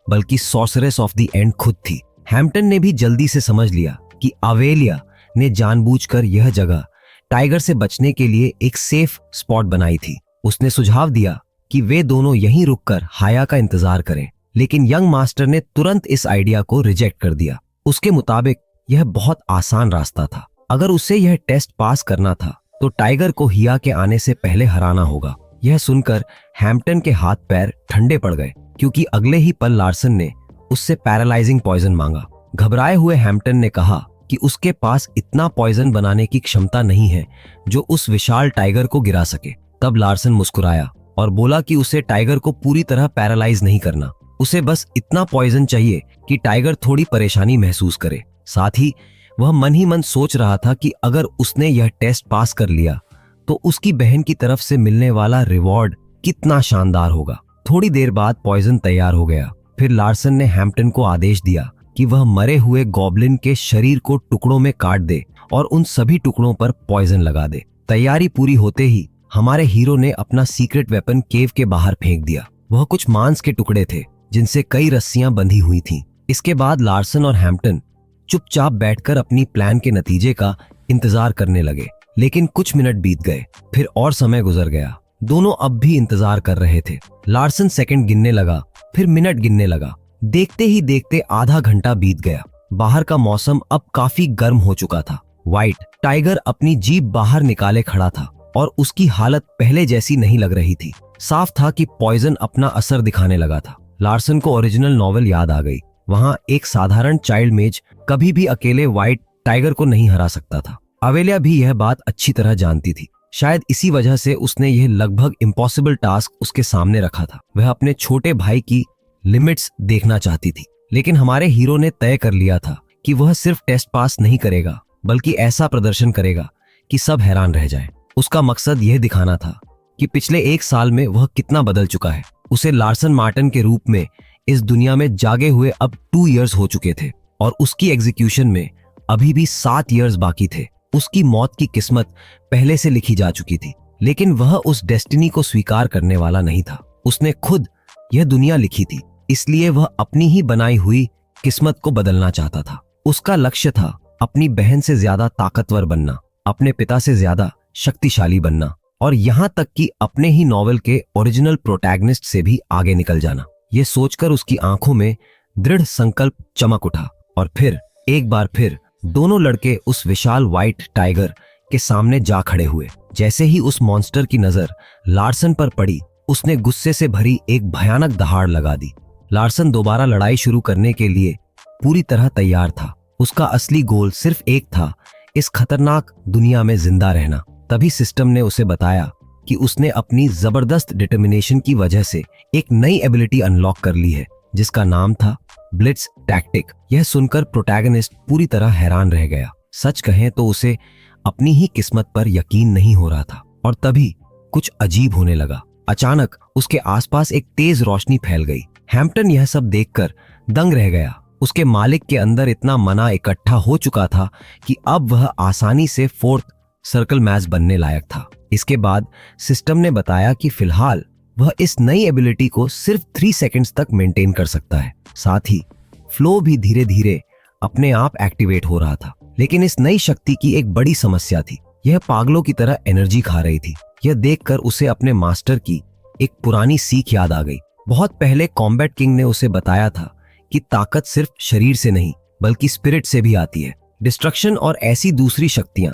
बल्कि सॉर्सरेस ऑफ द एंड खुद थी। हैम्पटन ने भी जल्दी से समझ लिया कि अवेलिया ने जानबूझकर यह जगह टाइगर से बचने के लिए एक सेफ स्पॉट बनाई थी। उसने सुझाव दिया कि वे दोनों यहीं रुककर हाया का इंतजार करें, लेकिन यंग मास्टर ने तुरंत इस आइडिया को रिजेक्ट कर दिया। उसके मुताबिक यह बहुत आसान रास्ता था। अगर उसे यह टेस्ट पास करना था तो टाइगर को हिया के आने से पहले हराना होगा। यह सुनकर हैम्पटन के हाथ पैर ठंडे पड़ गए, क्योंकि अगले ही पल लार्सन ने उससे पैरालाइजिंग पॉइजन मांगा। घबराए हुए हैम्पटन ने कहा कि उसके पास इतना पॉइजन बनाने की क्षमता नहीं है जो उस विशाल टाइगर को गिरा सके। तब लार्सन मुस्कुराया और बोला कि उसे टाइगर को पूरी तरह पैरालाइज नहीं करना, उसे बस इतना पॉइजन चाहिए कि टाइगर थोड़ी परेशानी महसूस करे। साथ ही वह मन ही मन सोच रहा था कि अगर उसने यह टेस्ट पास कर लिया तो उसकी बहन की तरफ से मिलने वाला रिवॉर्ड कितना शानदार होगा। थोड़ी देर बाद पॉइजन तैयार हो गया। फिर लार्सन ने हैम्पटन को आदेश दिया कि वह मरे हुए गॉब्लिन के शरीर को टुकड़ों में काट दे और उन सभी टुकड़ों पर पॉइजन लगा दे। तैयारी पूरी होते ही हमारे हीरो ने अपना सीक्रेट वेपन केव के बाहर फेंक दिया। वह कुछ मांस के टुकड़े थे जिनसे कई रस्सियां बंधी हुई थीं। इसके बाद लार्सन और हैम्पटन चुपचाप बैठकर अपनी प्लान के नतीजे का इंतजार करने लगे। लेकिन कुछ मिनट बीत गए, फिर और समय गुजर गया। दोनों अब भी इंतजार कर रहे थे। लार्सन सेकंड गिनने लगा, फिर मिनट गिनने लगा। देखते ही देखते आधा घंटा बीत गया। बाहर का मौसम अब काफी गर्म हो चुका था। व्हाइट टाइगर अपनी जीभ बाहर निकाले खड़ा था और उसकी हालत पहले जैसी नहीं लग रही थी। साफ था कि पॉइजन अपना असर दिखाने लगा था। लार्सन को ओरिजिनल नॉवेल याद आ गई। वहां एक साधारण चाइल्ड मेज कभी भी अकेले व्हाइट टाइगर को नहीं हरा सकता था। अवेलिया भी यह बात अच्छी तरह जानती थी। शायद इसी वजह से उसने यह लगभग इम्पॉसिबल टास्क उसके सामने रखा था। वह अपने छोटे भाई की लिमिट्स देखना चाहती थी। लेकिन हमारे हीरो ने तय कर लिया था कि वह सिर्फ टेस्ट पास नहीं करेगा, बल्कि ऐसा प्रदर्शन करेगा कि सब हैरान रह जाए। उसका मकसद यह दिखाना था कि पिछले 1 साल में वह कितना बदल चुका है। उसे लार्सन मार्टिन के रूप में इस दुनिया में जागे हुए अब 2 इयर्स हो चुके थे और उसकी एग्जीक्यूशन में अभी भी 7 इयर्स बाकी थे। उसकी मौत की किस्मत पहले से लिखी जा चुकी थी, लेकिन वह उस डेस्टिनी को स्वीकार करने वाला नहीं था। उसने खुद यह दुनिया लिखी थी, इसलिए वह अपनी ही बनाई हुई किस्मत को बदलना चाहता था। उसका लक्ष्य था अपनी बहन से ज्यादा ताकतवर बनना, अपने पिता से ज्यादा शक्तिशाली बनना और यहाँ तक कि अपने ही नॉवेल के ओरिजिनल प्रोटैगनिस्ट से भी आगे निकल जाना। ये सोचकर उसकी आंखों में दृढ़ संकल्प चमक उठा और फिर एक बार फिर दोनों लड़के उस विशाल व्हाइट टाइगर के सामने जा खड़े हुए। जैसे ही उस मॉन्स्टर की नजर लार्सन पर पड़ी, उसने गुस्से से भरी एक भयानक दहाड़ लगा दी। लार्सन दोबारा लड़ाई शुरू करने के लिए पूरी तरह तैयार था। उसका असली गोल सिर्फ एक था, इस खतरनाक दुनिया में जिंदा रहना। तभी सिस्टम ने उसे बताया कि उसने अपनी जबरदस्त डिटर्मिनेशन की वजह से एक नई एबिलिटी अनलॉक कर ली है, जिसका नाम था ब्लिट्स टैक्टिक। यह सुनकर प्रोटैगनिस्ट पूरी तरह हैरान रह गया। सच कहें तो उसे अपनी ही किस्मत पर यकीन नहीं हो रहा था। और तभी कुछ अजीब होने लगा। अचानक उसके आसपास एक तेज रोशनी फैल गई। हैम्पटन यह सब देखकर दंग रह गया। उसके मालिक के अंदर इतना मना इकट्ठा हो चुका था कि अब वह आसानी से 4th सर्कल मैच बनने लायक था। इसके बाद सिस्टम ने बताया कि फिलहाल वह इस नई एबिलिटी को सिर्फ 3 सेकंड्स तक मेंटेन कर सकता है। साथ ही फ्लो भी धीरे धीरे अपने आप एक्टिवेट हो रहा था। लेकिन इस नई शक्ति की एक बड़ी समस्या थी, यह पागलों की तरह एनर्जी खा रही थी। यह देखकर उसे अपने मास्टर की एक पुरानी सीख याद आ गई। बहुत पहले कॉम्बैट किंग ने उसे बताया था कि ताकत सिर्फ शरीर से नहीं बल्कि स्पिरिट से भी आती है। डिस्ट्रक्शन और ऐसी दूसरी शक्तियां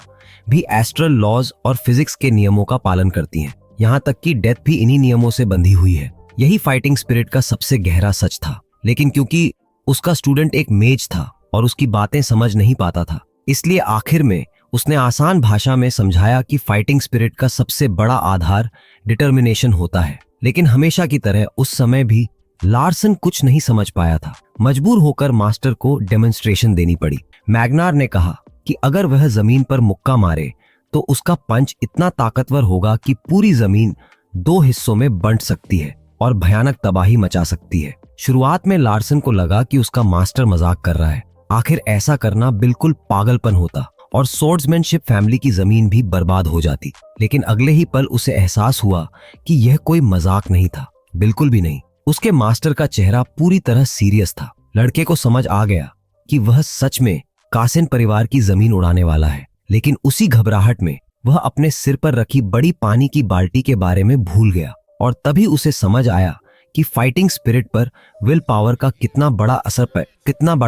भी एस्ट्रल लॉज और फिजिक्स के नियमों का पालन करती हैं। यहाँ तक कि डेथ भी इन्हीं नियमों से बंधी हुई है। यही फाइटिंग स्पिरिट का सबसे गहरा सच था। लेकिन क्योंकि उसका स्टूडेंट एक मेज था और उसकी बातें समझ नहीं पाता था, इसलिए आखिर में उसने आसान भाषा में समझाया कि फाइटिंग स्पिरिट का सबसे बड़ा आधार डिटर्मिनेशन होता है। लेकिन हमेशा की तरह उस समय भी लार्सन कुछ नहीं समझ पाया था। मजबूर होकर मास्टर को डेमोन्स्ट्रेशन देनी पड़ी। मैग्नार ने कहा कि अगर वह जमीन पर मुक्का मारे तो उसका पंच इतना ताकतवर होगा कि पूरी जमीन 2 हिस्सों में बंट सकती है और भयानक तबाही मचा सकती है। शुरुआत में लार्सन को लगा कि उसका मास्टर मजाक कर रहा है। आखिर ऐसा करना बिल्कुल पागलपन होता और स्वॉर्ड्समैनशिप फैमिली की जमीन भी बर्बाद हो जाती। लेकिन अगले ही पल उसे एहसास हुआ कि यह कोई मजाक नहीं था, बिल्कुल भी नहीं। उसके मास्टर का चेहरा पूरी तरह सीरियस था। लड़के को समझ आ गया कि वह सच में कासिन परिवार की जमीन उड़ाने वाला है। लेकिन उसी घबराहट में वह अपने सिर पर रखी बड़ी पानी की बाल्टी के बारे में भूल गया और तभी उसे समझ आया कि फाइटिंग स्पिरिट पर विल पावर का कितना बड़ा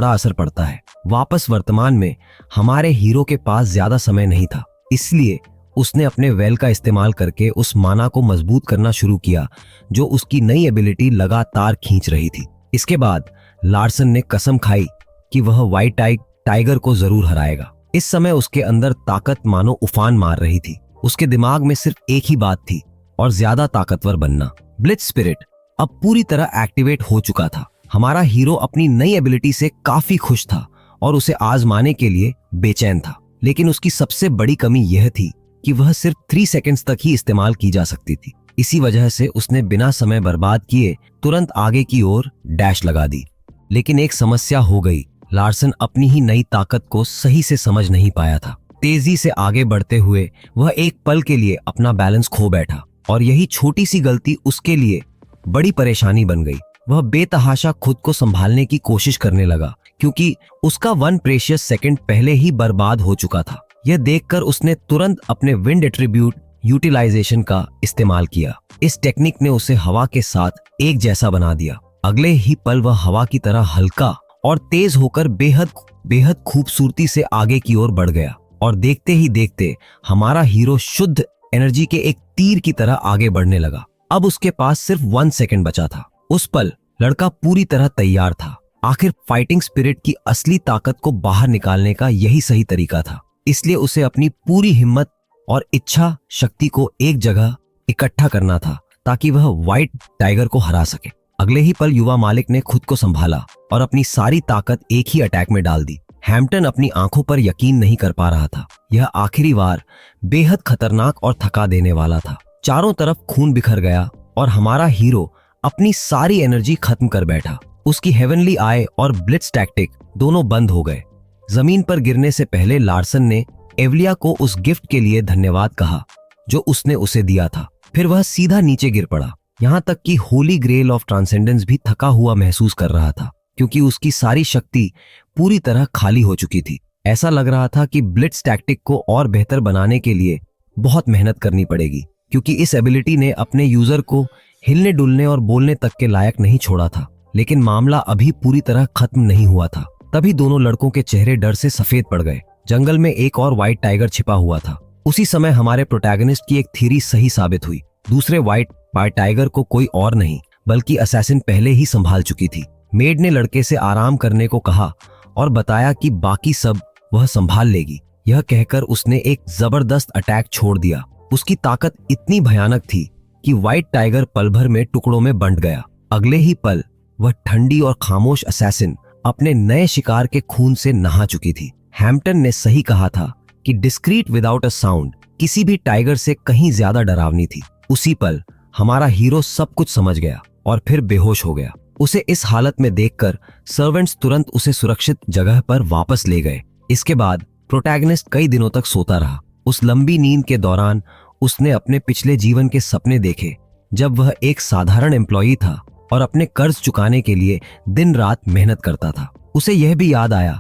असर पड़ता है। वापस वर्तमान में हमारे हीरो के पास ज्यादा समय नहीं था, इसलिए उसने अपने वेल का इस्तेमाल करके उस माना को मजबूत करना शुरू किया जो उसकी नई एबिलिटी लगातार खींच रही थी। इसके बाद लार्सन ने कसम खाई कि वह व्हाइट टाइगर को जरूर हराएगा। इस समय उसके अंदर ताकत मानो उफान मार रही थी। उसके दिमाग में सिर्फ एक ही बात थी और ज्यादा ताकतवर बनना। ब्लिट्स स्पिरिट अब पूरी तरह एक्टिवेट हो चुका था। हमारा हीरो अपनी नई एबिलिटी से काफी खुश था और उसे आजमाने के लिए बेचैन था। लेकिन उसकी सबसे बड़ी कमी यह थी कि वह सिर्फ 3 सेकंड्स तक ही इस्तेमाल की जा सकती थी। इसी वजह से उसने बिना समय बर्बाद किए तुरंत आगे की ओर डैश लगा दी। लेकिन एक समस्या हो गई। लार्सन अपनी ही नई ताकत को सही से समझ नहीं पाया था। तेजी से आगे बढ़ते हुए वह एक पल के लिए अपना बैलेंस खो बैठा और यही छोटी सी गलती उसके लिए बड़ी परेशानी बन गई। वह बेतहाशा खुद को संभालने की कोशिश करने लगा क्योंकि उसका 1 प्रेशियस सेकंड पहले ही बर्बाद हो चुका था। यह देखकर उसने तुरंत अपने विंड एट्रीब्यूट यूटिलाइजेशन का इस्तेमाल किया। इस टेक्निक ने उसे हवा के साथ एक जैसा बना दिया। अगले ही पल वह हवा की तरह हल्का और तेज होकर बेहद खूबसूरती से आगे की ओर बढ़ गया और देखते ही देखते हमारा हीरो शुद्ध एनर्जी के एक तीर की तरह आगे बढ़ने लगा। अब उसके पास सिर्फ 1 सेकंड बचा था। उस पल लड़का पूरी तरह तैयार था। आखिर फाइटिंग स्पिरिट की असली ताकत को बाहर निकालने का यही सही तरीका था। इसलिए उसे अपनी पूरी हिम्मत और इच्छा शक्ति को एक जगह इकट्ठा करना था ताकि वह व्हाइट टाइगर को हरा सके। अगले ही पल युवा मालिक ने खुद को संभाला और अपनी सारी ताकत एक ही अटैक में डाल दी। हैम्पटन अपनी आंखों पर यकीन नहीं कर पा रहा था। यह आखिरी वार बेहद खतरनाक और थका देने वाला था। चारों तरफ खून बिखर गया और हमारा हीरो अपनी सारी एनर्जी खत्म कर बैठा। उसकी हेवनली आई और ब्लिट्स टैक्टिक दोनों बंद हो गए। जमीन पर गिरने से पहले लार्सन ने एवलिया को उस गिफ्ट के लिए धन्यवाद कहा जो उसने उसे दिया था। फिर वह सीधा नीचे गिर पड़ा। यहाँ तक कि होली ग्रेल ऑफ ट्रांसेंडेंस भी थका हुआ महसूस कर रहा था क्योंकि उसकी सारी शक्ति पूरी तरह खाली हो चुकी थी। ऐसा लग रहा था कि ब्लिट्स टैक्टिक को और बेहतर बनाने के लिए बहुत मेहनत करनी पड़ेगी क्योंकि इस एबिलिटी ने अपने यूजर को हिलने डुलने और बोलने तक के लायक नहीं छोड़ा था। लेकिन मामला अभी पूरी तरह खत्म नहीं हुआ था। तभी दोनों लड़कों के चेहरे डर से सफेद पड़ गए। जंगल में एक और व्हाइट टाइगर छिपा हुआ था। उसी समय हमारे प्रोटैगनिस्ट की एक थ्योरी सही साबित हुई। दूसरे व्हाइट टाइगर को कोई और नहीं बल्कि असैसिन पहले ही संभाल चुकी थी। मेड ने लड़के से आराम करने को कहा और बताया कि बाकी सब वह संभाल लेगी। यह कहकर उसने एक जबरदस्त अटैक छोड़ दिया। उसकी ताकत इतनी भयानक थी कि व्हाइट टाइगर पल भर में टुकड़ों में बंट गया। अगले ही पल वह ठंडी और खामोश असैसिन अपने नए शिकार के खून से नहा चुकी थी। हैम्पटन ने सही कहा था कि डिस्क्रीट विदाउट अ साउंड किसी भी टाइगर से कहीं ज्यादा डरावनी थी। उसी पल हमारा हीरो सब कुछ समझ गया और फिर बेहोश हो गया। उसे इस हालत में देखकर सर्वेंट्स तुरंत उसे सुरक्षित जगह पर वापस ले गए। इसके बाद प्रोटैगनिस्ट कई दिनों तक सोता रहा। उस लंबी नींद के दौरान उसने अपने पिछले जीवन के सपने देखे जब वह एक साधारण एम्प्लॉई था और अपने कर्ज चुकाने के लिए दिन रात मेहनत करता था। उसे यह भी याद आया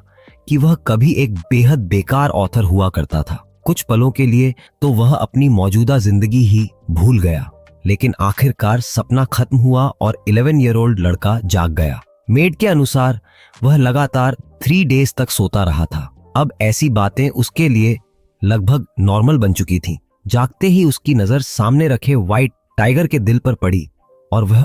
कि वह कभी एक बेहद बेकार ऑथर हुआ करता था। कुछ पलों के लिए तो वह अपनी मौजूदा जिंदगी ही भूल गया। लेकिन आखिरकार सपना खत्म हुआ और 11 ईयर ओल्ड लड़का जाग गया। मेड के अनुसार वह लगातार 3 डेज तक सोता रहा था। अब ऐसी बातें उसके लिए लगभग नॉर्मल बन चुकी थीं। जागते ही उसकी नजर सामने रखे व्हाइट टाइगर के दिल पर पड़ी और वह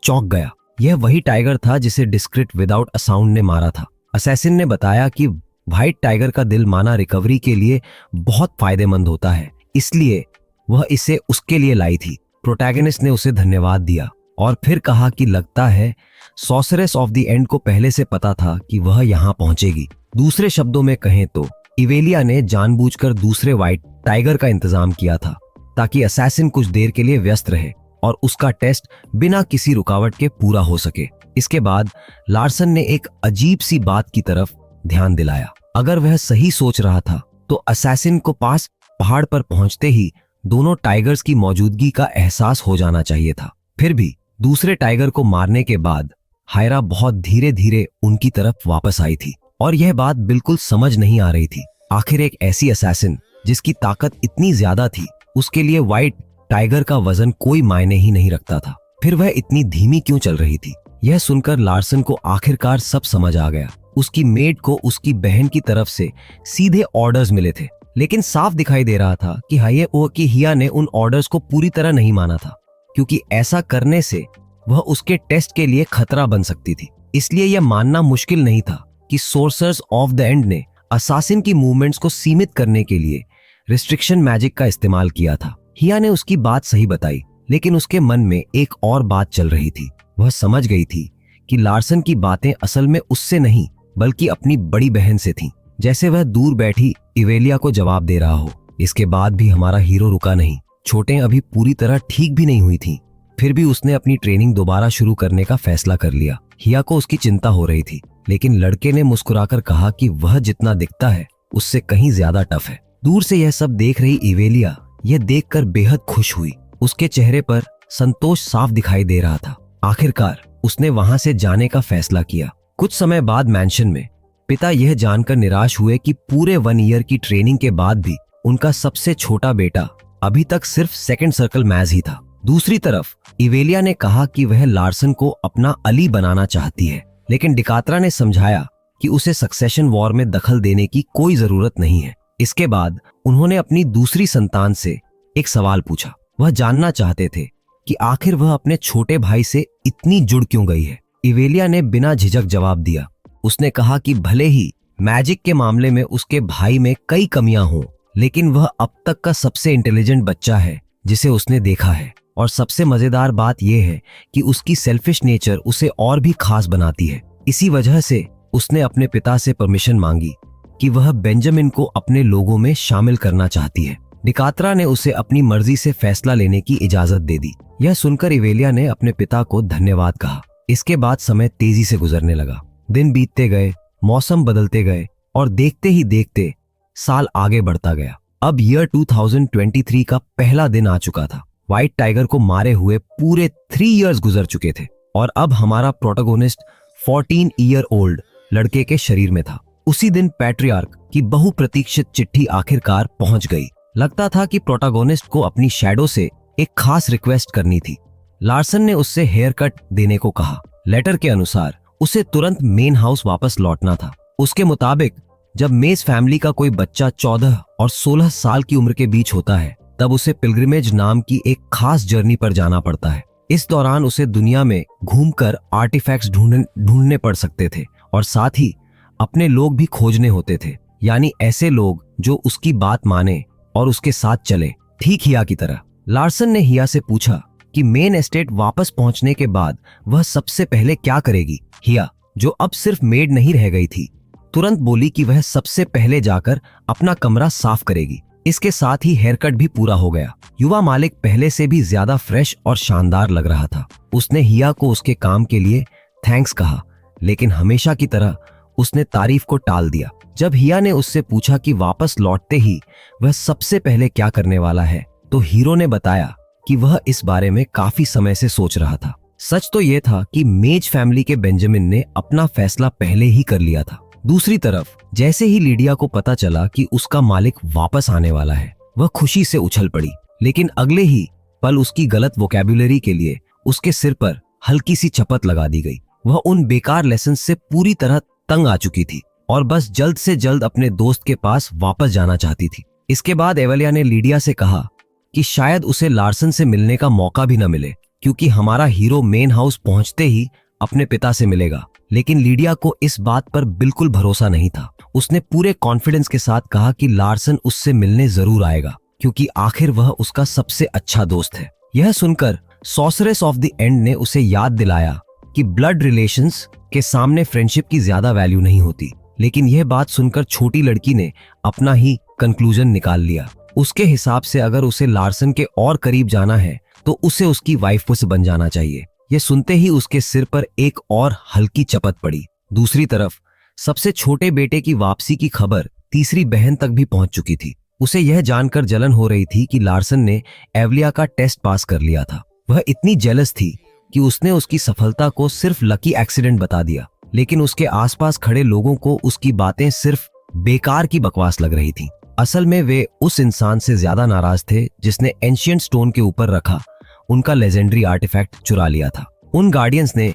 चौंक गया। यह वही टाइगर था जिसे डिस्क्रीट विदाउट अ साउंड ने मारा था। असैसिन ने बताया कि व्हाइट टाइगर का दिल माना रिकवरी के लिए बहुत फायदेमंद होता है, इसलिए वह इसे उसके लिए लाई थी। प्रोटैगनिस्ट ने उसे धन्यवाद दिया और फिर कहा कि लगता है सॉर्सरेस ऑफ द एंड को पहले से पता था कि वह यहाँ पहुंचेगी। दूसरे शब्दों में कहें तो इवेलिया ने जानबूझकर दूसरे व्हाइट टाइगर का इंतजाम किया था ताकि असैसिन कुछ देर के लिए व्यस्त रहे और उसका टेस्ट बिना किसी रुकावट के पूरा हो सके। इसके बाद लार्सन ने एक अजीब सी बात की तरफ ध्यान दिलाया। अगर वह सही सोच रहा था तो असैसिन को पास पहाड़ पर पहुंचते ही दोनों टाइगर्स की मौजूदगी का एहसास हो जाना चाहिए था। फिर भी दूसरे टाइगर को मारने के बाद हायरा बहुत धीरे धीरे उनकी तरफ वापस आई थी और यह बात बिल्कुल समझ नहीं आ रही थी। आखिर एक ऐसी असैसिन जिसकी ताकत इतनी ज्यादा थी, उसके लिए व्हाइट टाइगर का वजन कोई मायने ही नहीं रखता था। फिर वह इतनी धीमी क्यों चल रही थी? यह सुनकर लार्सन को आखिरकार सब समझ आ गया। उसकी मेड को उसकी बहन की तरफ से सीधे ऑर्डर्स मिले थे, लेकिन साफ दिखाई दे रहा था कि हिया ने उन ऑर्डर्स को पूरी तरह नहीं माना था, क्योंकि ऐसा करने से वह उसके टेस्ट के लिए खतरा बन सकती थी। इसलिए यह मानना मुश्किल नहीं था कि सोर्सर्स ऑफ द एंड ने असासिन की मूवमेंट्स को सीमित करने के लिए रिस्ट्रिक्शन मैजिक का इस्तेमाल किया था। हिया ने उसकी बात सही बताई, लेकिन उसके मन में एक और बात चल रही थी। वह समझ गई थी कि लार्सन की बातें असल में उससे नहीं बल्कि अपनी बड़ी बहन से थीं, जैसे वह दूर बैठी इवेलिया को जवाब दे रहा हो। इसके बाद भी हमारा हीरो रुका नहीं। चोटें अभी पूरी तरह ठीक भी नहीं हुई थीं, फिर भी उसने अपनी ट्रेनिंग दोबारा शुरू करने का फैसला कर लिया। हिया को उसकी चिंता हो रही थी, लेकिन लड़के ने मुस्कुराकर कहा कि वह जितना दिखता है उससे कहीं ज्यादा टफ है। दूर से यह सब देख रही इवेलिया यह देखकर बेहद खुश हुई। उसके चेहरे पर संतोष साफ दिखाई दे रहा था। आखिरकार उसने वहां से जाने का फैसला किया। कुछ समय बाद मैंशन में पिता यह जानकर निराश हुए कि पूरे 1 ईयर की ट्रेनिंग के बाद भी उनका सबसे छोटा बेटा अभी तक सिर्फ सेकंड सर्कल मैच ही था। दूसरी तरफ इवेलिया ने कहा कि वह लार्सन को अपना अली बनाना चाहती है, लेकिन डिकात्रा ने समझाया कि उसे सक्सेशन वॉर में दखल देने की कोई जरूरत नहीं है। इसके बाद उन्होंने अपनी दूसरी संतान से एक सवाल पूछा। वह जानना चाहते थे कि आखिर वह अपने छोटे भाई से इतनी जुड़ क्यों गई है। इवेलिया ने बिना झिझक जवाब दिया। उसने कहा कि भले ही मैजिक के मामले में उसके भाई में कई कमियां हों, लेकिन वह अब तक का सबसे इंटेलिजेंट बच्चा है जिसे उसने देखा है। और सबसे मजेदार बात यह है कि उसकी सेल्फिश नेचर उसे और भी खास बनाती है। इसी वजह से उसने अपने पिता से परमिशन मांगी कि वह बेंजामिन को अपने लोगों में शामिल करना चाहती है। डिकात्रा ने उसे अपनी मर्जी से फैसला लेने की इजाजत दे दी। यह सुनकर इवेलिया ने अपने पिता को धन्यवाद कहा। इसके बाद समय तेजी से गुजरने लगा। दिन बीतते गए, मौसम बदलते गए और देखते ही देखते साल आगे बढ़ता गया। अब ईयर 2023 का पहला दिन आ चुका था। व्हाइट टाइगर को मारे हुए पूरे 3 इयर्स गुजर चुके थे और अब हमारा प्रोटोगोनिस्ट 14 ईयर ओल्ड लड़के के शरीर में था। उसी दिन पैट्रियार्क की बहुप्रतीक्षित चिट्ठी आखिरकार पहुंच गई। लगता था कि प्रोटोगोनिस्ट को अपनी शैडो से एक खास रिक्वेस्ट करनी थी। लार्सन ने उससे हेयर कट देने को कहा। लेटर के अनुसार उसे तुरंत मेन हाउस वापस लौटना था। उसके मुताबिक जब मेज फैमिली का कोई बच्चा 14 और 16 साल की उम्र के बीच होता है, तब उसे पिलग्रिमेज नाम की एक खास जर्नी पर जाना पड़ता है। इस दौरान उसे दुनिया में घूमकर आर्टिफैक्ट्स ढूंढने पड़ सकते थे और साथ ही अपने लोग भी खोजने होते थे, यानी ऐसे लोग जो उसकी बात माने और उसके साथ चले, ठीक हिया की तरह। लार्सन ने हिया से पूछा कि मेन एस्टेट वापस पहुंचने के बाद वह सबसे पहले क्या करेगी। हिया, जो अब सिर्फ मेड नहीं रह गई थी, तुरंत बोली कि वह सबसे पहले जाकर अपना कमरा साफ करेगी। इसके साथ ही हेयर कट भी पूरा हो गया। युवा मालिक पहले से भी ज्यादा फ्रेश और शानदार लग रहा था। उसने हिया को उसके काम के लिए थैंक्स कहा, लेकिन हमेशा की तरह उसने तारीफ को टाल दिया। जब हिया ने उससे पूछा कि वापस लौटते ही वह सबसे पहले क्या करने वाला है, तो हीरो ने बताया कि वह इस बारे में काफी समय से सोच रहा था। सच तो यह था कि मेज फैमिली के बेंजामिन ने अपना फैसला पहले ही कर लिया था। दूसरी तरफ जैसे ही लीडिया को पता चला कि उसका मालिक वापस आने वाला है, वह खुशी से उछल पड़ी। लेकिन अगले ही पल उसकी गलत वोकैब्युलरी के लिए उसके सिर पर हल्की सी चपत लगा दी गई। वह उन बेकार लेसन से पूरी तरह तंग आ चुकी थी और बस जल्द से जल्द अपने दोस्त के पास वापस जाना चाहती थी। इसके बाद एवेलिया ने लीडिया से कहा कि शायद उसे लार्सन से मिलने का मौका भी न मिले, क्योंकि हमारा हीरो मेन हाउस पहुंचते ही अपने पिता से मिलेगा। लेकिन लीडिया को इस बात पर बिल्कुल भरोसा नहीं था। उसने पूरे कॉन्फिडेंस के साथ कहा कि लार्सन उससे मिलने जरूर आएगा, क्योंकि आखिर वह उसका सबसे अच्छा दोस्त है। यह सुनकर सॉर्सरेस ऑफ द एंड ने उसे याद दिलाया कि ब्लड रिलेशंस के सामने फ्रेंडशिप की ज्यादा वैल्यू नहीं होती। लेकिन यह बात सुनकर छोटी लड़की ने अपना ही कंक्लूजन निकाल लिया। उसके हिसाब से अगर उसे लार्सन के और करीब जाना है तो उसे उसकी वाइफ से बन जाना चाहिए। यह सुनते ही उसके सिर पर एक और हल्की चपत पड़ी। दूसरी तरफ सबसे छोटे बेटे की वापसी की खबर तीसरी बहन तक भी पहुंच चुकी थी। उसे यह जानकर जलन हो रही थी कि लार्सन ने एवलिया का टेस्ट पास कर लिया था। वह इतनी जेलस थी कि उसने उसकी सफलता को सिर्फ लकी एक्सीडेंट बता दिया, लेकिन उसके आसपास खड़े लोगों को उसकी बातें सिर्फ बेकार की बकवास लग रही थी। असल में वे उस इंसान से ज्यादा नाराज थे जिसने एंशिएंट स्टोन के ऊपर रखा उनका लेजेंडरी आर्टिफैक्ट चुरा लिया था। उन गार्डियंस ने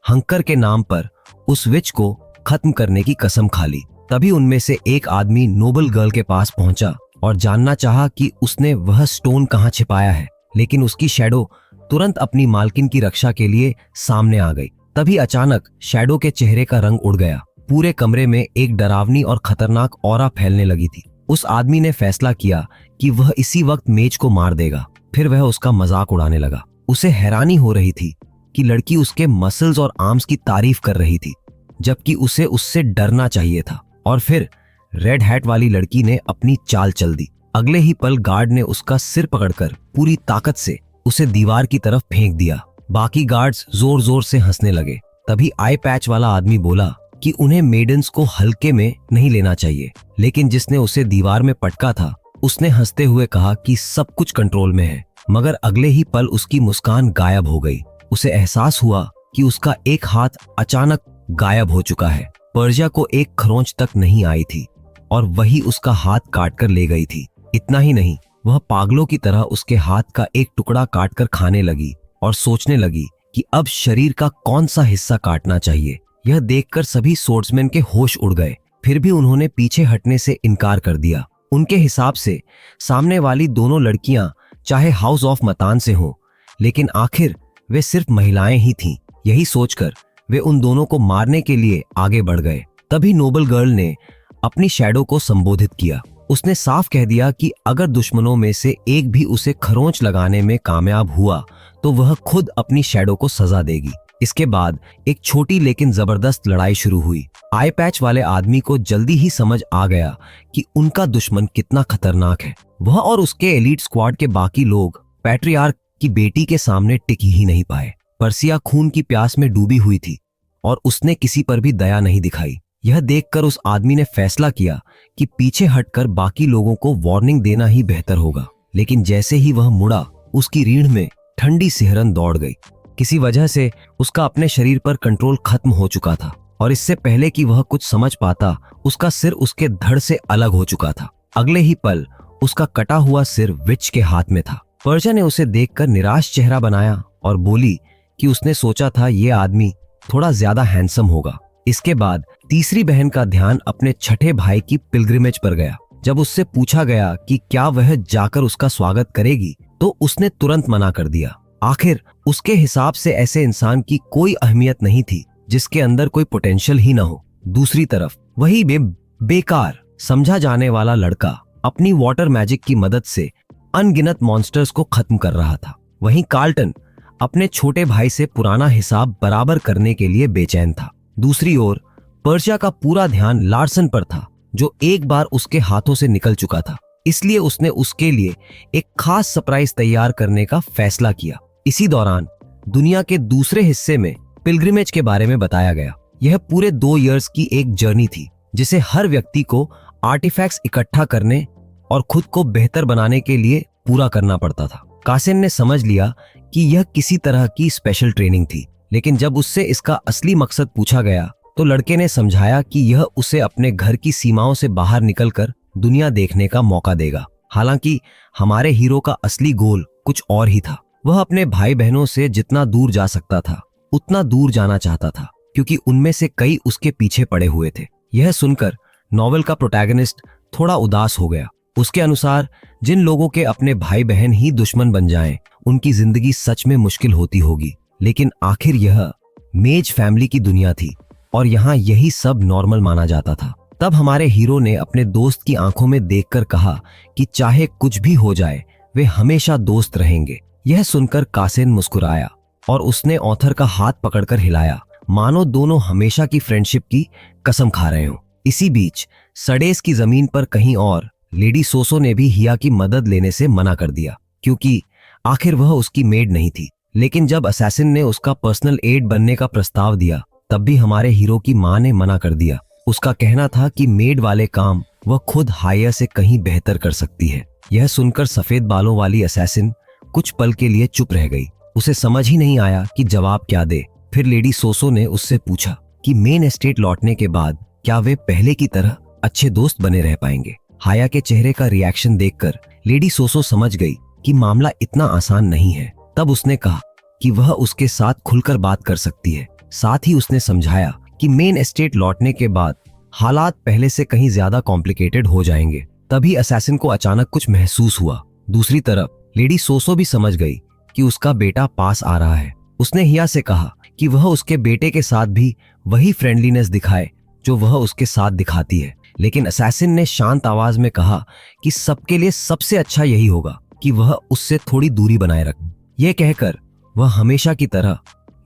हंकर के नाम पर उस विच को खत्म करने की कसम खा ली। तभी उनमें से एक आदमी नोबल गर्ल के पास पहुंचा और जानना चाहा कि उसने वह स्टोन कहां छिपाया है, लेकिन उसकी शैडो तुरंत अपनी मालकिन की रक्षा के लिए सामने आ गई। तभी अचानक शैडो के चेहरे का रंग उड़ गया। पूरे कमरे में एक डरावनी और खतरनाक ऑरा फैलने लगी थी। उस आदमी ने फैसला किया कि वह इसी वक्त मेज को मार देगा। फिर वह उसका मजाक उड़ाने लगा। उसे हैरानी हो रही थी कि लड़की उसके मसल्स और आर्म्स की तारीफ कर रही थी, जबकि उसे उससे डरना चाहिए था। और फिर रेड हैट वाली लड़की ने अपनी चाल चल दी। अगले ही पल गार्ड ने उसका सिर पकड़कर पूरी ताकत से उसे दीवार की तरफ फेंक दिया। बाकी गार्ड्स जोर जोर से हंसने लगे। तभी आई पैच वाला आदमी बोला कि उन्हें मेडन्स को हल्के में नहीं लेना चाहिए, लेकिन जिसने उसे दीवार में पटका था उसने हंसते हुए कहा कि सब कुछ कंट्रोल में है, मगर अगले ही पल उसकी मुस्कान गायब हो गई। उसे एहसास हुआ कि उसका एक हाथ अचानक गायब हो चुका है। पर्जिया को एक खरोंच तक नहीं आई थी और वही उसका हाथ काट कर ले गई थी। इतना ही नहीं, वह पागलों की तरह उसके हाथ का एक टुकड़ा काटकर खाने लगी और सोचने लगी कि अब शरीर का कौन सा हिस्सा काटना चाहिए। यह देखकर सभी सोर्ड्समैन के होश उड़ गए। फिर भी उन्होंने पीछे हटने से इनकार कर दिया। उनके हिसाब से सामने वाली दोनों लड़कियां चाहे हाउस ऑफ मतान से हों, लेकिन आखिर वे सिर्फ महिलाएं ही थीं। यही सोचकर वे उन दोनों को मारने के लिए आगे बढ़ गए। तभी नोबल गर्ल ने अपनी शैडो को संबोधित किया। उसने साफ कह दिया कि अगर दुश्मनों में से एक भी उसे खरोंच लगाने में कामयाब हुआ तो वह खुद अपनी शैडो को सजा देगी। इसके बाद एक छोटी लेकिन जबरदस्त लड़ाई शुरू हुई। आई पैच वाले आदमी को जल्दी ही समझ आ गया कि उनका दुश्मन कितना खतरनाक है। वह और उसके एलीट स्क्वाड के बाकी लोग पैट्रियार्क की बेटी के सामने टिक ही नहीं पाए। पर्सिया खून की प्यास में डूबी हुई थी और उसने किसी पर भी दया नहीं दिखाई। यह देखकर उस आदमी ने फैसला किया कि पीछे हटकर बाकी लोगों को वार्निंग देना ही बेहतर होगा। लेकिन जैसे ही वह मुड़ा, उसकी रीढ़ में ठंडी सिहरन दौड़ गई। किसी वजह से उसका अपने शरीर पर कंट्रोल खत्म हो चुका था और इससे पहले कि वह कुछ समझ पाता, उसका सिर उसके धड़ से अलग हो चुका था। अगले ही पल उसका कटा हुआ सिर विच के हाथ में था। पर्जिया ने उसे देखकर निराश चेहरा बनाया और बोली कि उसने सोचा था ये आदमी थोड़ा ज्यादा हैंडसम होगा। इसके बाद तीसरी बहन का ध्यान अपने छठे भाई की पिलग्रिमेज पर गया। जब उससे पूछा गया कि क्या वह जाकर उसका स्वागत करेगी, तो उसने तुरंत मना कर दिया। आखिर उसके हिसाब से ऐसे इंसान की कोई अहमियत नहीं थी जिसके अंदर कोई पोटेंशियल ही न हो। दूसरी तरफ वही बेकार समझा जाने वाला लड़का अपनी वाटर मैजिक की मदद से अनगिनत मॉन्स्टर्स को खत्म कर रहा था। वहीं कार्लटन अपने छोटे भाई से पुराना हिसाब बराबर करने के लिए बेचैन था। दूसरी ओर पर्जिया का पूरा ध्यान लार्सन पर था, जो एक बार उसके हाथों से निकल चुका था। इसलिए उसने उसके लिए एक खास सरप्राइज तैयार करने का फैसला किया। इसी दौरान दुनिया के दूसरे हिस्से में पिलग्रिमेज के बारे में बताया गया। यह पूरे 2 इयर्स की एक जर्नी थी जिसे हर व्यक्ति को आर्टिफैक्ट्स इकट्ठा करने और खुद को बेहतर बनाने के लिए पूरा करना पड़ता था। कासिम ने समझ लिया कि यह किसी तरह की स्पेशल ट्रेनिंग थी, लेकिन जब उससे इसका असली मकसद पूछा गया तो लड़के ने समझाया कि यह उसे अपने घर की सीमाओं से बाहर निकलकर दुनिया देखने का मौका देगा। हालांकि हमारे हीरो का असली गोल कुछ और ही था। वह अपने भाई बहनों से जितना दूर जा सकता था उतना दूर जाना चाहता था, क्योंकि उनमें से कई उसके पीछे पड़े हुए थे। यह सुनकर नॉवेल का प्रोटैगनिस्ट थोड़ा उदास हो गया। उसके अनुसार जिन लोगों के अपने भाई बहन ही दुश्मन बन जाएं, उनकी जिंदगी सच में मुश्किल होती होगी। लेकिन आखिर यह मेज फैमिली की दुनिया थी और यहाँ यही सब नॉर्मल माना जाता था। तब हमारे हीरो ने अपने दोस्त की आंखों में देखकर कहा कि चाहे कुछ भी हो जाए, वे हमेशा दोस्त रहेंगे। यह सुनकर कासिम मुस्कुराया और उसने ऑथर का हाथ पकड़कर हिलाया, मानो दोनों हमेशा की फ्रेंडशिप की कसम खा रहे हों। इसी बीच सडेस की जमीन पर कहीं और लेडी सोसो ने भी हिया की मदद लेने से मना कर दिया, क्योंकि आखिर वह उसकी मेड नहीं थी। लेकिन जब असैसिन ने उसका पर्सनल एड बनने का प्रस्ताव दिया, तब भी हमारे हीरो की मां ने मना कर दिया। उसका कहना था कि मेड वाले काम वह खुद हायर से कहीं बेहतर कर सकती है। यह सुनकर सफेद बालों वाली असैसिन कुछ पल के लिए चुप रह गई। उसे समझ ही नहीं आया कि जवाब क्या दे। फिर लेडी सोसो ने उससे पूछा कि मेन एस्टेट लौटने के बाद क्या वे पहले की तरह अच्छे दोस्त बने रह पाएंगे। हाया के चेहरे का रिएक्शन देखकर लेडी सोसो समझ गई कि मामला इतना आसान नहीं है। तब उसने कहा कि वह उसके साथ खुलकर बात कर सकती है। साथ ही उसने समझाया कि मेन एस्टेट लौटने के बाद हालात पहले से कहीं ज्यादा कॉम्प्लिकेटेड हो जाएंगे। तभी असैसिन को अचानक कुछ महसूस हुआ। दूसरी तरफ लेडी सोसो भी समझ गई कि उसका बेटा पास आ रहा है। उसने हिया से कहा कि वह उसके बेटे के साथ भी वही फ्रेंडलीनेस दिखाए जो वह उसके साथ दिखाती है। लेकिन असैसिन ने शांत आवाज में कहा कि सबके लिए सबसे अच्छा यही होगा कि वह उससे थोड़ी दूरी बनाए रखे। यह कहकर वह हमेशा की तरह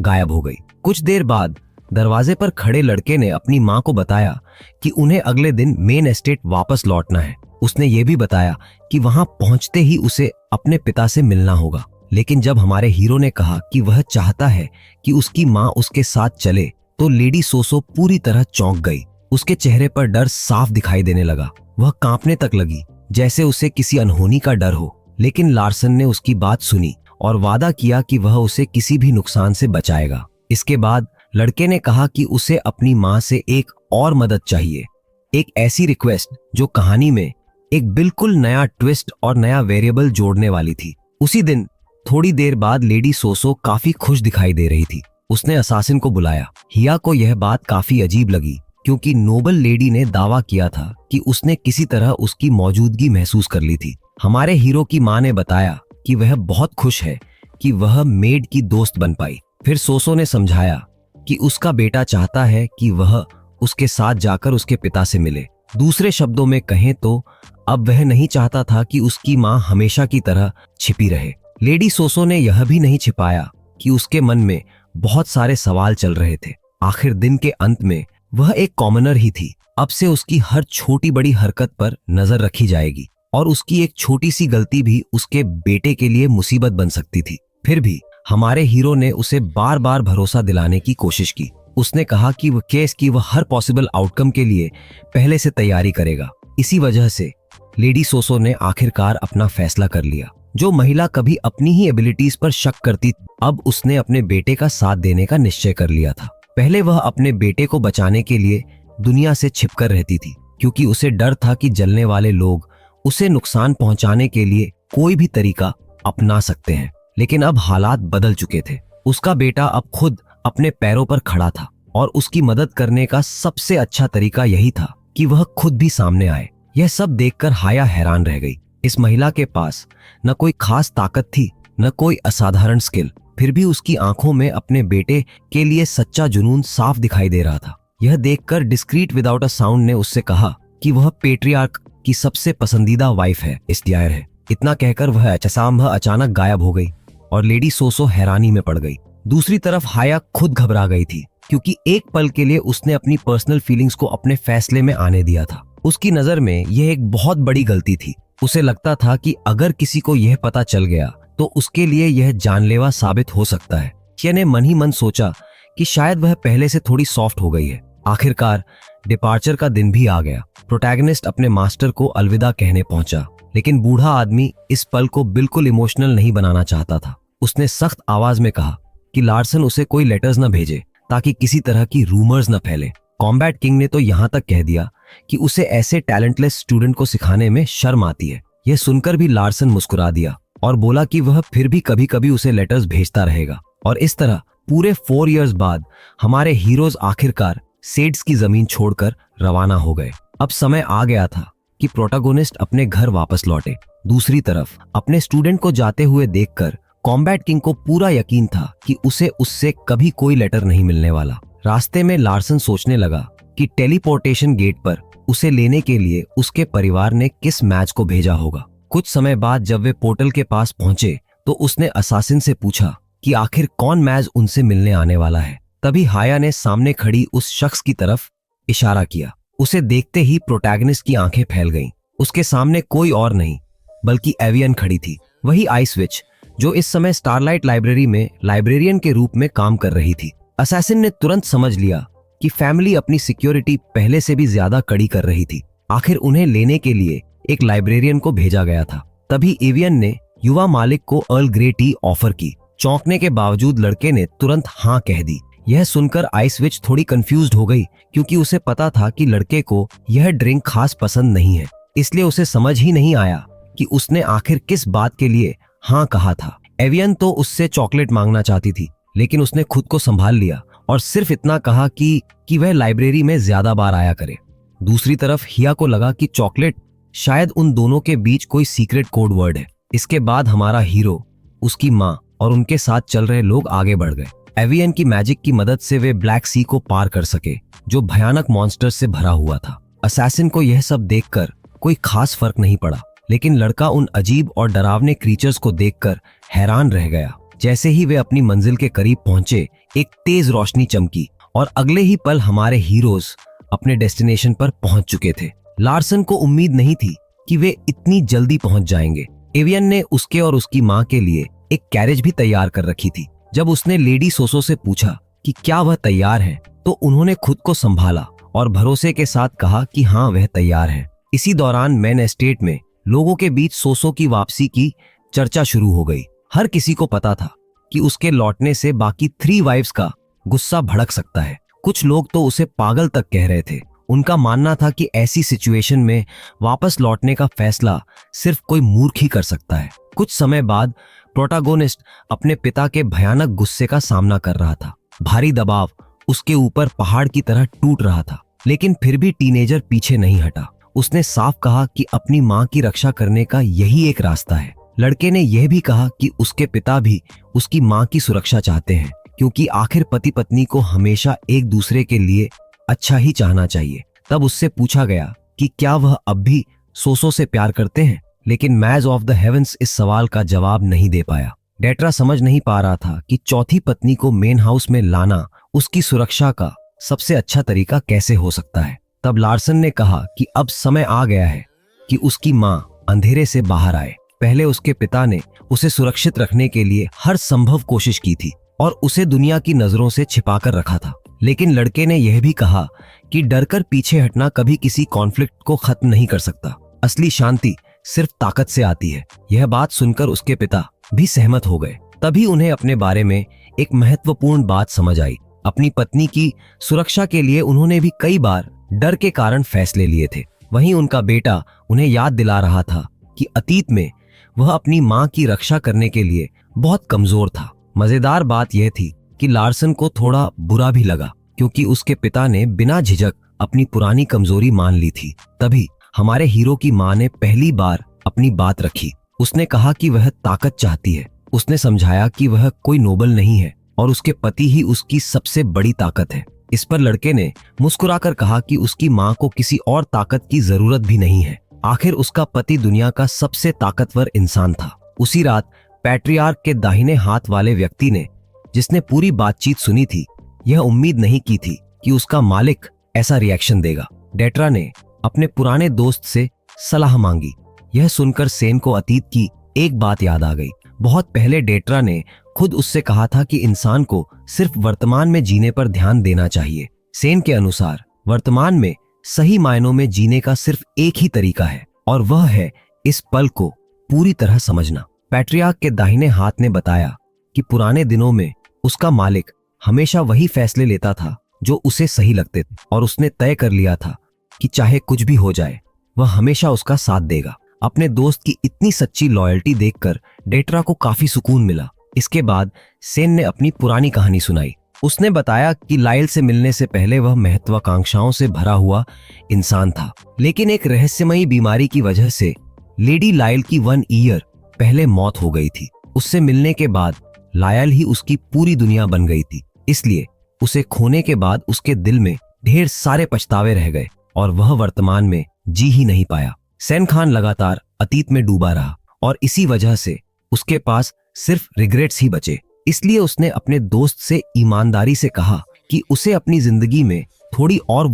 गायब हो गई। कुछ देर बाद दरवाजे पर खड़े लड़के ने अपनी मां को बताया कि उन्हें अगले दिन मेन एस्टेट वापस लौटना है। उसने ये भी बताया कि वहां पहुंचते ही उसे अपने पिता से मिलना होगा। लेकिन जब हमारे हीरो ने कहा कि वह चाहता है कि उसकी मां उसके साथ चले, तो लेडी सोसो पूरी तरह चौंक गई। उसके चेहरे पर डर साफ दिखाई देने लगा। वह कांपने तक लगी जैसे उसे किसी अनहोनी का डर हो। लेकिन लार्सन ने उसकी बात सुनी और वादा किया कि वह उसे किसी भी नुकसान से बचाएगा। इसके बाद लड़के ने कहा कि उसे अपनी माँ से एक और मदद चाहिए, एक ऐसी रिक्वेस्ट जो कहानी में एक बिल्कुल नया ट्विस्ट और नया वेरिएबल जोड़ने वाली थी। उसी दिन थोड़ी देर बाद लेडी सोसो काफी खुश दिखाई दे रही थी। उसने असासिन को बुलाया। हिया को यह बात काफी अजीब लगी क्योंकि नोबल लेडी ने दावा किया था कि उसने किसी तरह उसकी मौजूदगी महसूस कर ली थी। हमारे हीरो की माँ ने बताया कि वह बहुत खुश है कि वह मेड की दोस्त बन पाई। फिर सोसो ने समझाया कि उसका बेटा चाहता है कि वह उसके साथ जाकर उसके पिता से मिले। दूसरे शब्दों में कहें तो अब वह नहीं चाहता था कि उसकी माँ हमेशा की तरह छिपी रहे। लेडी सोसो ने यह भी नहीं छिपाया कि उसके मन में बहुत सारे सवाल चल रहे थे। आखिर दिन के अंत में वह एक कॉमनर ही थी। अब से उसकी हर छोटी बड़ी हरकत पर नजर रखी जाएगी और उसकी एक छोटी सी गलती भी उसके बेटे के लिए मुसीबत बन सकती थी। फिर भी हमारे हीरो ने उसे बार बार भरोसा दिलाने की कोशिश की। उसने कहा कि वह केस की वह हर पॉसिबल आउटकम के लिए पहले से तैयारी करेगा। इसी वजह से लेडी सोसो ने आखिरकार अपना फैसला कर लिया। जो महिला कभी अपनी ही एबिलिटीज पर शक करती, अब उसने अपने बेटे का साथ देने का निश्चय कर लिया था। पहले वह अपने बेटे को बचाने के लिए दुनिया से छिपकर रहती थी क्योंकि उसे डर था कि जलने वाले लोग उसे नुकसान पहुंचाने के लिए कोई भी तरीका अपना सकते हैं। लेकिन अब हालात बदल चुके थे। उसका बेटा अब खुद अपने पैरों पर खड़ा था और उसकी मदद करने का सबसे अच्छा तरीका यही था कि वह खुद भी सामने आए। यह सब देखकर हाया हैरान रह गई। इस महिला के पास न कोई खास ताकत थी, न कोई असाधारण स्किल, फिर भी उसकी आंखों में अपने बेटे के लिए सच्चा जुनून साफ दिखाई दे रहा था। यह देखकर डिस्क्रीट विदाउट अ साउंड ने उससे कहा कि वह पेट्रियार्क की सबसे पसंदीदा वाइफ है, इस्तियार है। इतना कहकर वह अचानक गायब हो गई और लेडी सोसो हैरानी में पड़ गई। दूसरी तरफ हाया खुद घबरा गई थी क्योंकि एक पल के लिए उसने अपनी पर्सनल फीलिंग्स को अपने फैसले में आने दिया था। उसकी नजर में यह एक बहुत बड़ी गलती थी। उसे लगता था कि अगर किसी को यह पता चल गया तो उसके लिए यह जानलेवा साबित हो सकता है। हिया ने मन ही मन सोचा कि शायद वह पहले से थोड़ी सॉफ्ट हो गई है। आखिरकार डिपार्चर का दिन भी आ गया। प्रोटैगनिस्ट अपने मास्टर को अलविदा कहने पहुंचा, लेकिन बूढ़ा आदमी इस पल को बिल्कुल इमोशनल नहीं बनाना चाहता था। उसने सख्त आवाज में कहा कि लार्सन उसे कोई लेटर्स न भेजे ताकि किसी तरह की रूमर्स न फैले। कॉम्बैट किंग ने तो यहाँ तक कह दिया कि उसे ऐसे टैलेंटलेस स्टूडेंट को सिखाने में शर्म आती है। यह सुनकर भी लार्सन मुस्कुरा दिया और बोला कि वह फिर भी कभी कभी उसे लेटर्स भेजता रहेगा। और इस तरह पूरे 4 इयर्स बाद हमारे हीरोज आखिरकार सेड्स की जमीन छोड़कर रवाना हो गए। अब समय आ गया था कि प्रोटैगनिस्ट अपने घर वापस लौटे। दूसरी तरफ अपने स्टूडेंट को जाते हुए देखकर कॉम्बैट किंग को पूरा यकीन था कि उसे उससे कभी कोई लेटर नहीं मिलने वाला। रास्ते में लार्सन सोचने लगा कि टेलीपोर्टेशन गेट पर उसे लेने के लिए उसके परिवार ने किस मैच को भेजा होगा। कुछ समय बाद जब वे पोर्टल के पास पहुंचे तो उसने असासिन से पूछा कि आखिर कौन मैच उनसे मिलने आने वाला है। तभी हाया ने सामने खड़ी उस शख्स की तरफ इशारा किया। उसे देखते ही प्रोटैगनिस्ट की आंखें फैल गईं। उसके सामने कोई और नहीं बल्कि एवियन खड़ी थी, वही आइस विच जो इस समय स्टारलाइट लाइब्रेरी में लाइब्रेरियन के रूप में काम कर रही थी। असैसिन ने तुरंत समझ लिया कि फैमिली अपनी सिक्योरिटी पहले से भी ज्यादा कड़ी कर रही थी। आखिर उन्हें लेने के लिए एक लाइब्रेरियन को भेजा गया था। तभी एवियन ने युवा मालिक को अर्ल ग्रे टी ऑफर की। चौंकने के बावजूद लड़के ने तुरंत हाँ कह दी। यह सुनकर आइस विच थोड़ी कंफ्यूज्ड हो गई क्योंकि उसे पता था कि लड़के को यह ड्रिंक खास पसंद नहीं है। इसलिए उसे समझ ही नहीं आया कि उसने आखिर किस बात के लिए हाँ कहा था। एवियन तो उससे चॉकलेट मांगना चाहती थी, लेकिन उसने खुद को संभाल लिया और सिर्फ इतना कहा कि वह लाइब्रेरी में ज्यादा बार आया करे। दूसरी तरफ हिया को लगा कि चॉकलेट शायद उन दोनों के बीच कोई सीक्रेट कोड वर्ड है। इसके बाद हमारा हीरो, उसकी माँ और उनके साथ चल रहे लोग आगे बढ़ गए। एवियन की मैजिक की मदद से वे ब्लैक सी को पार कर सके जो भयानक मॉन्स्टर्स से भरा हुआ था। असैसिन को यह सब देखकर कोई खास फर्क नहीं पड़ा, लेकिन लड़का उन अजीब और डरावने क्रीचर्स को देखकर हैरान रह गया। जैसे ही वे अपनी मंजिल के करीब पहुंचे, एक तेज रोशनी चमकी और अगले ही पल हमारे हीरोज अपने डेस्टिनेशन पर पहुंच चुके थे। लार्सन को उम्मीद नहीं थी कि वे इतनी जल्दी पहुंच जाएंगे। एवियन ने उसके और उसकी माँ के लिए एक कैरेज भी तैयार कर रखी थी। जब उसने लेडी सोसो से पूछा कि क्या वह तैयार है, तो उन्होंने खुद को संभाला और भरोसे के साथ कहा कि हाँ वह तैयार है। इसी दौरान मेन एस्टेट में लोगों के बीच सोसो की वापसी की चर्चा शुरू हो गई। हर किसी को पता था कि उसके लौटने से बाकी 3 वाइफ्स का गुस्सा भड़क सकता है। कुछ लोग तो उसे पागल तक कह रहे थे। उनका मानना था कि ऐसी सिचुएशन में वापस लौटने का फैसला सिर्फ कोई मूर्ख ही कर सकता है। कुछ समय बाद प्रोटैगोनिस्ट अपने पिता के भयानक गुस्से का सामना कर रहा था। भारी दबाव उसके ऊपर पहाड़ की तरह टूट रहा था, लेकिन फिर भी टीनेजर पीछे नहीं हटा। उसने साफ कहा कि अपनी मां की रक्षा करने का यही एक रास्ता है। लड़के ने यह भी कहा कि उसके पिता भी उसकी मां की सुरक्षा चाहते हैं, क्योंकि आखिर पति पत्नी को हमेशा एक दूसरे के लिए अच्छा ही चाहना चाहिए। तब उससे पूछा गया कि क्या वह अब भी सोसो से प्यार करते हैं, लेकिन मैज ऑफ द हेवंस इस सवाल का जवाब नहीं दे पाया। डेट्रा समझ नहीं पा रहा था कि चौथी पत्नी को मेन हाउस में लाना उसकी सुरक्षा का सबसे अच्छा तरीका कैसे हो सकता है। तब लार्सन ने कहा कि अब समय आ गया है कि उसकी मां अंधेरे से बाहर आए। पहले उसके पिता ने उसे सुरक्षित रखने के लिए हर संभव कोशिश की थी और उसे दुनिया की नजरों से छिपाकर रखा था, लेकिन लड़के ने यह भी कहा कि डरकर पीछे हटना कभी किसी कॉन्फ्लिक्ट को खत्म नहीं कर सकता। असली शांति सिर्फ ताकत से आती है। यह बात सुनकर उसके पिता भी सहमत हो गए। तभी उन्हें अपने बारे में एक महत्वपूर्ण बात समझ आई। अपनी पत्नी की सुरक्षा के लिए उन्होंने भी कई बार डर के कारण फैसले लिए थे। वहीं उनका बेटा उन्हें याद दिला रहा था कि अतीत में वह अपनी मां की रक्षा करने के लिए बहुत कमजोर था। मजेदार बात यह थी कि लार्सन को थोड़ा बुरा भी लगा, क्योंकि उसके पिता ने बिना झिझक अपनी पुरानी कमजोरी मान ली थी। तभी हमारे हीरो की मां ने पहली बार अपनी बात रखी। उसने कहा कि वह ताकत चाहती है। उसने समझाया कि वह कोई नोबल नहीं है और उसके पति ही उसकी सबसे बड़ी ताकत है। इस पर लड़के ने मुस्कुराकर कहा कि उसकी मां को किसी और ताकत की जरूरत भी नहीं है। आखिर उसका पति दुनिया का सबसे ताकतवर इंसान था। उसी रात पैट्रियार्क के दाहिने हाथ वाले व्यक्ति ने, जिसने पूरी बातचीत सुनी थी, यह उम्मीद नहीं की थी कि उसका मालिक ऐसा रिएक्शन देगा। डेट्रा ने अपने पुराने दोस्त से सलाह मांगी। यह सुनकर सेन को अतीत की एक बात याद आ गई। बहुत पहले डेट्रा ने खुद उससे कहा था कि इंसान को सिर्फ वर्तमान में जीने पर ध्यान देना चाहिए। सेन के अनुसार वर्तमान में सही मायनों में जीने का सिर्फ एक ही तरीका है, और वह है इस पल को पूरी तरह समझना। पैट्रियार्क के दाहिने हाथ ने बताया कि पुराने दिनों में उसका मालिक हमेशा वही फैसले लेता था जो उसे सही लगते थे, और उसने तय कर लिया था कि चाहे कुछ भी हो जाए वह हमेशा उसका साथ देगा। अपने दोस्त की इतनी सच्ची लॉयल्टी देखकर डेट्रा को काफी सुकून मिला। इसके बाद सेन ने अपनी पुरानी कहानी सुनाई। उसने बताया कि लाइल से मिलने से पहले वह महत्वाकांक्षाओं से भरा हुआ इंसान था, लेकिन एक रहस्यमयी बीमारी की वजह से लेडी लाइल की 1 ईयर पहले मौत हो गई थी। उससे मिलने के बाद लायल ही उसकी पूरी दुनिया बन गई थी, इसलिए उसे खोने के बाद उसके दिल में ढेर सारे पछतावे रह गए और वह वर्तमान में जी ही नहीं पाया। सेन खान लगातार अतीत में डूबा रहा और इसी वजह से उसके पास सिर्फ रिग्रेट्स ही बचे। इसलिए उसने अपने दोस्त से ईमानदारी से कहा कि उसे अपनी जिंदगी में थोड़ी और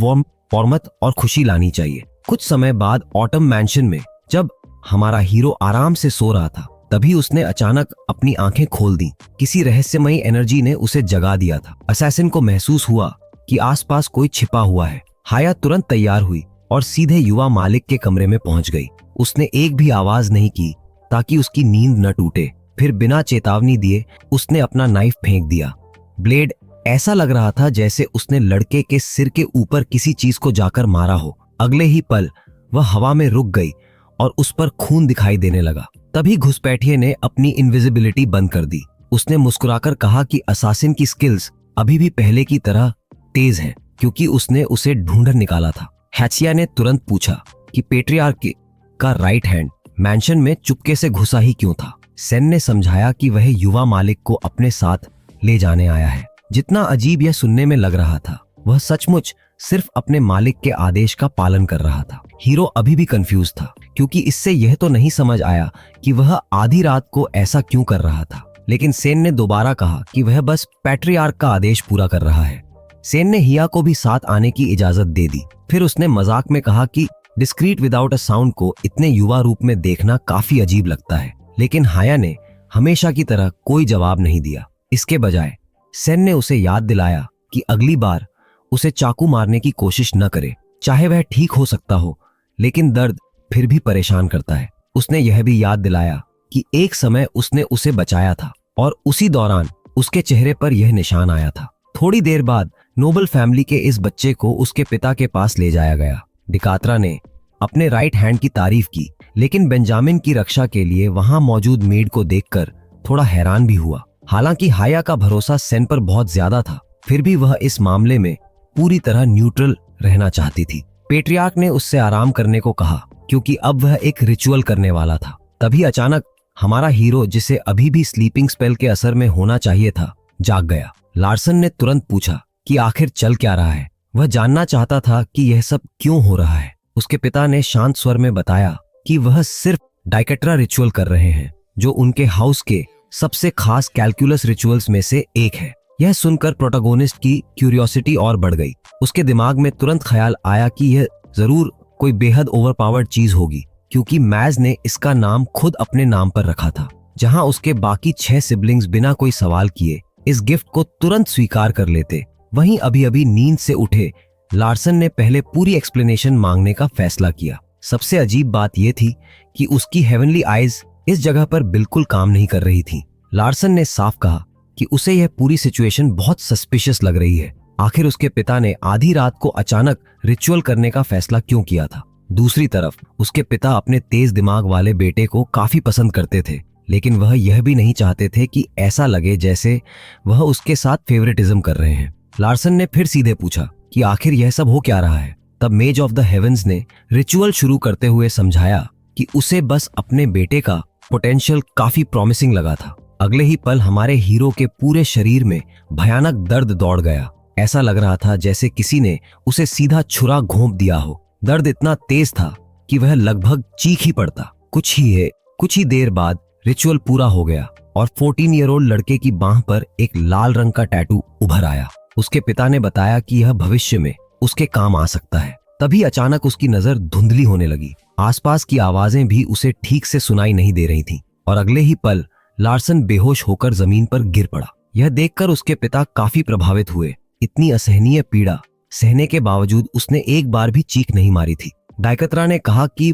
फॉर्मत और खुशी लानी चाहिए। कुछ समय बाद ऑटम मैंशन में जब हमारा हीरो आराम से सो रहा था, तभी उसने अचानक अपनी आंखें खोल दी। किसी रहस्यमयी एनर्जी ने उसे जगा दिया था। असैसिन को महसूस हुआ कि आसपास कोई छिपा हुआ है। हाया तुरंत तैयार हुई और सीधे युवा मालिक के कमरे में पहुंच गई। उसने एक भी आवाज नहीं की ताकि उसकी नींद न टूटे। फिर बिना चेतावनी दिए उसने अपना नाइफ फेंक दिया। ब्लेड ऐसा लग रहा था जैसे उसने लड़के के सिर के ऊपर किसी चीज को जाकर मारा हो। अगले ही पल वह हवा में रुक गई और उस पर खून दिखाई देने लगा। तभी घुसपैठिए ने अपनी इनविजिबिलिटी बंद कर दी। उसने मुस्कुराकर कहा कि असासिन की स्किल्स अभी भी पहले की तरह तेज हैं, क्योंकि उसने उसे ढूंढ निकाला था। हैचिया ने तुरंत पूछा कि पैट्रियार्क का राइट हैंड मैंशन में चुपके से घुसा ही क्यों था। सेन ने समझाया कि वह युवा मालिक को अपने साथ ले जाने आया है। जितना अजीब यह सुनने में लग रहा था, वह सचमुच सिर्फ अपने मालिक के आदेश का पालन कर रहा था। हीरो अभी भी कंफ्यूज था, क्योंकि इससे यह तो नहीं समझ आया कि वह आधी रात को ऐसा क्यों कर रहा था। लेकिन सेन ने दोबारा कहा कि वह बस पैट्रियार्क का आदेश पूरा कर रहा है। सेन ने हिया को भी साथ आने की इजाजत दे दी। फिर उसने मजाक में कहा कि डिस्क्रीट विदाउट अ साउंड को इतने युवा रूप में देखना काफी अजीब लगता है। लेकिन हाया ने हमेशा की तरह कोई जवाब नहीं दिया। इसके बजाय सेन ने उसे याद दिलाया कि अगली बार उसे चाकू मारने की कोशिश न करे। चाहे वह ठीक हो सकता हो, लेकिन दर्द फिर भी परेशान करता है। उसने यह भी याद दिलाया कि एक समय उसने उसे बचाया था और उसी दौरान उसके चेहरे पर यह निशान आया था। थोड़ी देर बाद नोबल फैमिली के इस बच्चे को उसके पिता के पास ले जाया गया। डिकात्रा ने अपने राइट हैंड की तारीफ की, लेकिन बेंजामिन की रक्षा के लिए वहां मौजूद मेड को देखकर थोड़ा हैरान भी हुआ। हालांकि हाया का भरोसा सेन पर बहुत ज्यादा था, फिर भी वह इस मामले में पूरी तरह न्यूट्रल रहना चाहती थी। पेट्रियार्क ने उससे आराम करने को कहा क्योंकि अब वह एक रिचुअल करने वाला था। तभी अचानक हमारा हीरो, जिसे अभी भी स्लीपिंग स्पेल के असर में होना चाहिए था, जाग गया। लार्सन ने तुरंत पूछा कि आखिर चल क्या रहा है। वह जानना चाहता था कि यह सब क्यों हो रहा है। उसके पिता ने शांत स्वर में बताया कि वह सिर्फ डाइकेट्रा रिचुअल कर रहे हैं, जो उनके हाउस के सबसे खास कैलकुलस रिचुअल्स में से एक है। यह सुनकर प्रोटोगोनिस्ट की क्यूरियोसिटी और बढ़ गई। उसके दिमाग में तुरंत ख्याल आया कि यह जरूर कोई बेहद ओवरपावर्ड चीज होगी, क्योंकि मैज ने इसका नाम खुद अपने नाम पर रखा था। जहां उसके बाकी 6 सिबलिंग्स बिना कोई सवाल किए इस गिफ्ट को तुरंत स्वीकार कर लेते, वहीं अभी अभी नींद से उठे लार्सन ने पहले पूरी एक्सप्लेनेशन मांगने का फैसला किया। सबसे अजीब बात यह थी कि उसकी हेवनली आइज इस जगह पर बिल्कुल काम नहीं कर रही थी। लार्सन ने साफ कहा कि उसे यह पूरी सिचुएशन बहुत सस्पिशियस लग रही है। आखिर उसके पिता ने आधी रात को अचानक रिचुअल करने का फैसला क्यों किया था। दूसरी तरफ उसके पिता अपने तेज दिमाग वाले बेटे को काफी पसंद करते थे, लेकिन वह यह भी नहीं चाहते थे कि ऐसा लगे जैसे वह उसके साथ फेवरेटिज्म कर रहे हैं। लार्सन ने फिर सीधे पूछा कि आखिर यह सब हो क्या रहा है। तब मेज ऑफ द हेवेंस ने रिचुअल शुरू करते हुए समझाया कि उसे बस अपने बेटे का पोटेंशियल काफी प्रॉमिसिंग लगा था। अगले ही पल हमारे हीरो के पूरे शरीर में भयानक दर्द दौड़ गया। ऐसा लग रहा था जैसे किसी ने उसे सीधा छुरा घोंप दिया हो। दर्द इतना तेज था कि वह लगभग चीख ही पड़ता। कुछ ही देर बाद रिचुअल पूरा हो गया और 14 ईयर ओल्ड लड़के की बांह पर एक लाल रंग का टैटू उभर आया। उसके पिता ने बताया कि यह भविष्य में उसके काम आ सकता है। तभी अचानक उसकी नजर धुंधली होने लगी। आसपास की आवाजें भी उसे ठीक से सुनाई नहीं दे रही थीं और अगले ही पल लार्सन बेहोश होकर जमीन पर गिर पड़ा। यह देखकर उसके पिता काफी प्रभावित हुए। इतनी असहनीय पीड़ा सहने के बावजूद उसने एक बार भी चीख नहीं मारी थी। डाइकेत्रा ने कहा कि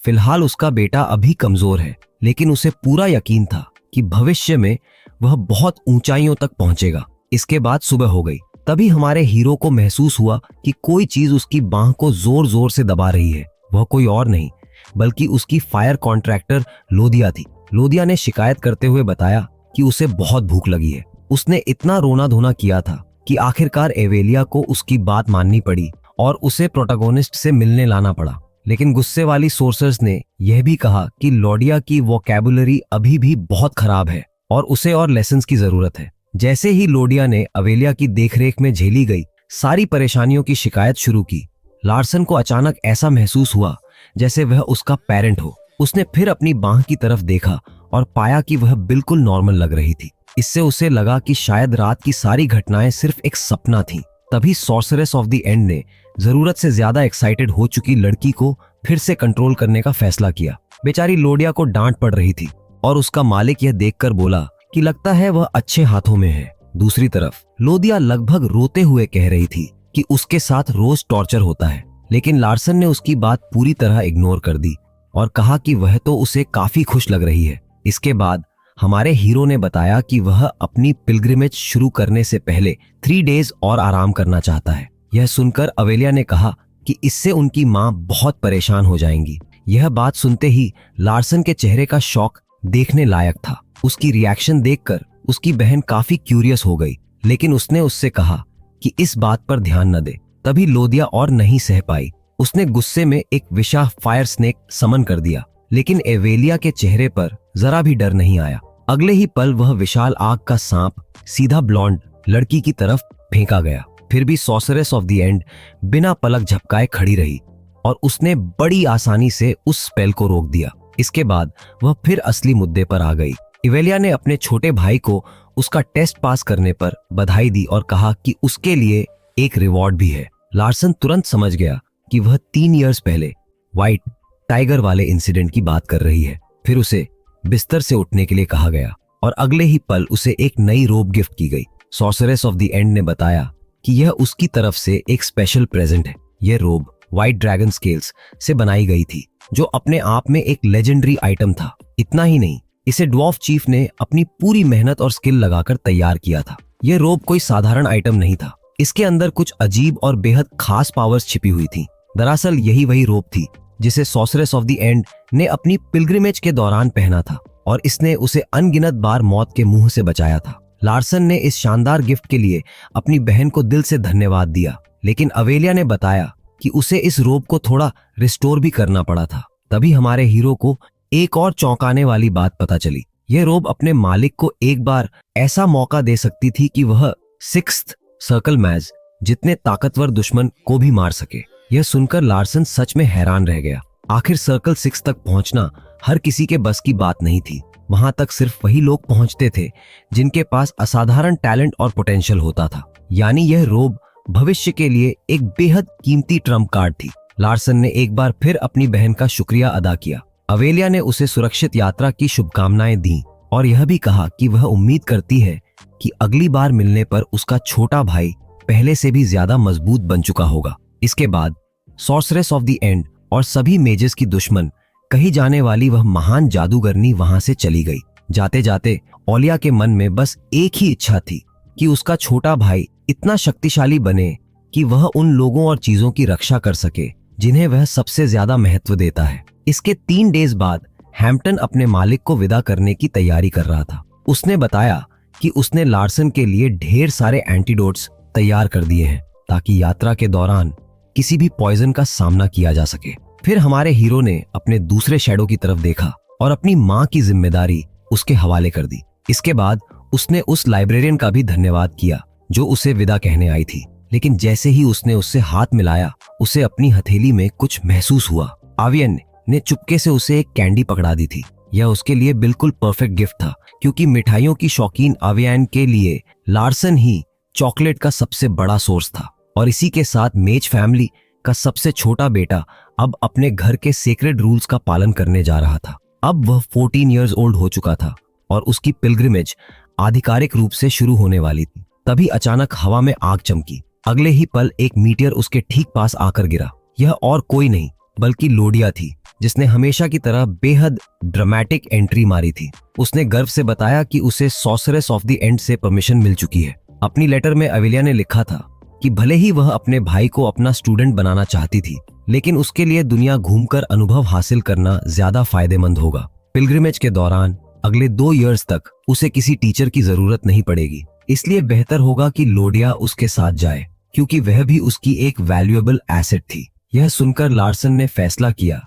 फिलहाल उसका बेटा अभी कमजोर है, लेकिन उसे पूरा यकीन था कि भविष्य में वह बहुत ऊंचाइयों तक पहुंचेगा। इसके बाद सुबह हो गई। तभी हमारे हीरो को महसूस हुआ कि कोई चीज उसकी बांह को जोर जोर से दबा रही है। वह कोई और नहीं बल्कि उसकी फायर कॉन्ट्रैक्टर लोदिया थी। लोदिया ने शिकायत करते हुए बताया कि उसे बहुत भूख लगी है। उसने इतना रोना धोना किया था कि आखिरकार एवेलिया को उसकी बात माननी पड़ी और उसे प्रोटोगोनिस्ट से मिलने लाना पड़ा। लेकिन गुस्से वाली सोर्सर्स ने यह भी कहा कि लोडिया की वोकैबुलरी अभी भी बहुत खराब है और उसे और लेसन्स की जरूरत है। जैसे ही लोडिया ने अवेलिया की देखरेख में झेली गई सारी परेशानियों की शिकायत शुरू की, लार्सन को अचानक ऐसा महसूस हुआ जैसे वह उसका पेरेंट हो। उसने फिर अपनी बांह की तरफ देखा और पाया कि वह बिल्कुल नॉर्मल लग रही थी। इससे उसे लगा कि शायद रात की सारी घटनाएं सिर्फ एक सपना थी। तभी सॉर्सरेस ऑफ द एंड ने जरूरत से ज्यादा एक्साइटेड हो चुकी लड़की को फिर से कंट्रोल करने का फैसला किया। बेचारी लोडिया को डांट पड़ रही थी और उसका मालिक यह देखकर बोला कि लगता है वह अच्छे हाथों में है। दूसरी तरफ लोदिया लगभग रोते हुए कह रही थी कि उसके साथ रोज टॉर्चर होता है, लेकिन लार्सन ने उसकी बात पूरी तरह इग्नोर कर दी और कहा कि वह तो उसे काफी खुश लग रही है। इसके बाद हमारे हीरो ने बताया कि वह अपनी पिलग्रिमेज शुरू करने से पहले 3 डेज और आराम करना चाहता है। यह सुनकर अवेलिया ने कहा कि इससे उनकी मां बहुत परेशान हो जाएंगी। यह बात सुनते ही लार्सन के चेहरे का शौक देखने लायक था। उसकी रिएक्शन देखकर उसकी बहन काफी क्यूरियस हो गई, लेकिन उसने उससे कहा कि इस बात पर ध्यान न दे। तभी लोदिया और नहीं सह पाई। उसने गुस्से में एक विशाल फायर स्नेक समन कर दिया, लेकिन एवेलिया के चेहरे पर जरा भी डर नहीं आया। अगले ही पल वह विशाल आग का सांप सीधा ब्लॉन्ड लड़की की तरफ फेंका गया। फिर भी सॉर्सरेस ऑफ द एंड बिना पलक झपकाए खड़ी रही और उसने बड़ी आसानी से उस स्पेल को रोक दिया। इसके बाद वह फिर असली मुद्दे पर आ गई। एवेलिया ने अपने छोटे भाई को उसका टेस्ट पास करने पर बधाई दी और कहा कि उसके लिए एक रिवॉर्ड भी है। लार्सन तुरंत समझ गया कि वह 3 इयर्स पहले व्हाइट टाइगर वाले इंसिडेंट की बात कर रही है। फिर उसे बिस्तर से उठने के लिए कहा गया और अगले ही पल उसे एक नई रोब गिफ्ट की गई। सॉर्सरेस ऑफ द एंड ने बताया कि यह उसकी तरफ से एक स्पेशल प्रेजेंट है। यह रोब व्हाइट ड्रैगन स्केल्स से बनाई गई थी जो अपने आप में एक लेजेंडरी आइटम था। इतना ही नहीं, इसे ड्वार्फ चीफ ने अपनी पूरी मेहनत और स्किल लगाकर तैयार किया था। यह रोब कोई साधारण आइटम नहीं था, इसके अंदर कुछ अजीब और बेहद खास पावर्स छिपी हुई थी। दरअसल यही वही रोब थी जिसे सॉर्सरेस ऑफ द एंड ने अपनी पिलग्रिमेज के दौरान पहना था और इसने उसे अनगिनत बार मौत के मुंह से बचाया था। लार्सन ने इस शानदार गिफ्ट के लिए अपनी बहन को दिल से धन्यवाद दिया, लेकिन अवेलिया ने बताया कि उसे इस रोब को थोड़ा रिस्टोर भी करना पड़ा था। तभी हमारे हीरो को एक और चौंकाने वाली बात पता चली। यह रोब अपने मालिक को एक बार ऐसा मौका दे सकती थी कि वह सिक्स्थ सर्कल मैज जितने ताकतवर दुश्मन को भी मार सके। यह सुनकर लार्सन सच में हैरान रह गया। आखिर सर्कल 6 तक पहुंचना हर किसी के बस की बात नहीं थी। वहां तक सिर्फ वही लोग पहुंचते थे जिनके पास असाधारण टैलेंट और पोटेंशियल होता था। यानी यह रोब भविष्य के लिए एक बेहद कीमती ट्रम्प कार्ड थी। लार्सन ने एक बार फिर अपनी बहन का शुक्रिया अदा किया। अवेलिया ने उसे सुरक्षित यात्रा की शुभकामनाएं दी और यह भी कहा कि वह उम्मीद करती है कि अगली बार मिलने पर उसका छोटा भाई पहले से भी ज्यादा मजबूत बन चुका होगा। इसके बाद सॉर्सरेस ऑफ द एंड और सभी मेजेस की दुश्मन कही जाने वाली वह महान जादूगरनी वहां से चली गई। जाते जाते ओलिया के मन में बस एक ही इच्छा थी कि उसका छोटा भाई इतना शक्तिशाली बने कि वह उन लोगों और चीजों की रक्षा कर सके जिन्हें वह सबसे ज्यादा महत्व देता है। इसके 3 डेज बाद हैम्पटन अपने मालिक को विदा करने की तैयारी कर रहा था। उसने बताया कि उसने लार्सन के लिए ढेर सारे एंटीडोट्स तैयार कर दिए हैं ताकि यात्रा के दौरान किसी भी पॉइजन का सामना किया जा सके। फिर हमारे हीरो ने अपने दूसरे शैडो की तरफ देखा और अपनी मां की जिम्मेदारी उसके हवाले कर दी। इसके बाद उसने उस लाइब्रेरियन का भी धन्यवाद किया जो उसे विदा कहने आई थी, लेकिन जैसे ही उसने उससे हाथ मिलाया उसे अपनी हथेली में कुछ महसूस हुआ। आवियन ने चुपके से उसे एक कैंडी पकड़ा दी थी। यह उसके लिए बिल्कुल परफेक्ट गिफ्ट था क्योंकि मिठाइयों की शौकीन आवियन के लिए लार्सन ही चॉकलेट का सबसे बड़ा सोर्स था। और इसी के साथ मेज फैमिली का सबसे छोटा बेटा अब अपने घर के सेक्रेड रूल्स का पालन करने जा रहा था। अब वह 14 इयर्स ओल्ड हो चुका था और उसकी पिलग्रिमेज आधिकारिक रूप से शुरू होने वाली थी। तभी अचानक हवा में आग चमकी। अगले ही पल एक मीटियर उसके ठीक पास आकर गिरा। यह और कोई नहीं बल्कि लोडिया थी जिसने हमेशा की तरह बेहद ड्रामेटिक एंट्री मारी थी। उसने गर्व से बताया कि उसे सॉर्सरेस ऑफ द एंड से परमिशन मिल चुकी है। अपनी लेटर में अवेलिया ने लिखा था कि भले ही वह अपने भाई को अपना स्टूडेंट बनाना चाहती थी, लेकिन उसके लिए दुनिया घूमकर अनुभव हासिल करना ज्यादा फायदेमंद होगा। पिलग्रिमेज के दौरान अगले 2 इयर्स तक उसे किसी टीचर की जरूरत नहीं पड़ेगी, इसलिए बेहतर होगा कि लोडिया उसके साथ जाए क्योंकि वह भी उसकी एक वैल्यूएबल एसेट थी। यह सुनकर लार्सन ने फैसला किया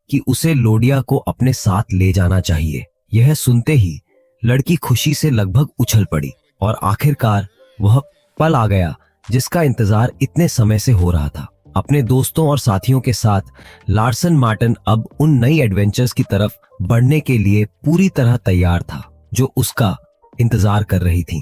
कि उसे लोडिया को अपने साथ ले जाना चाहिए। यह सुनते ही लड़की खुशी से लगभग उछल पड़ी और आखिरकार वह पल आ गया जिसका इंतजार इतने समय से हो रहा था। अपने दोस्तों और साथियों के साथ लार्सन मार्टिन अब उन नई एडवेंचर्स की तरफ बढ़ने के लिए पूरी तरह तैयार था जो उसका इंतजार कर रही थी।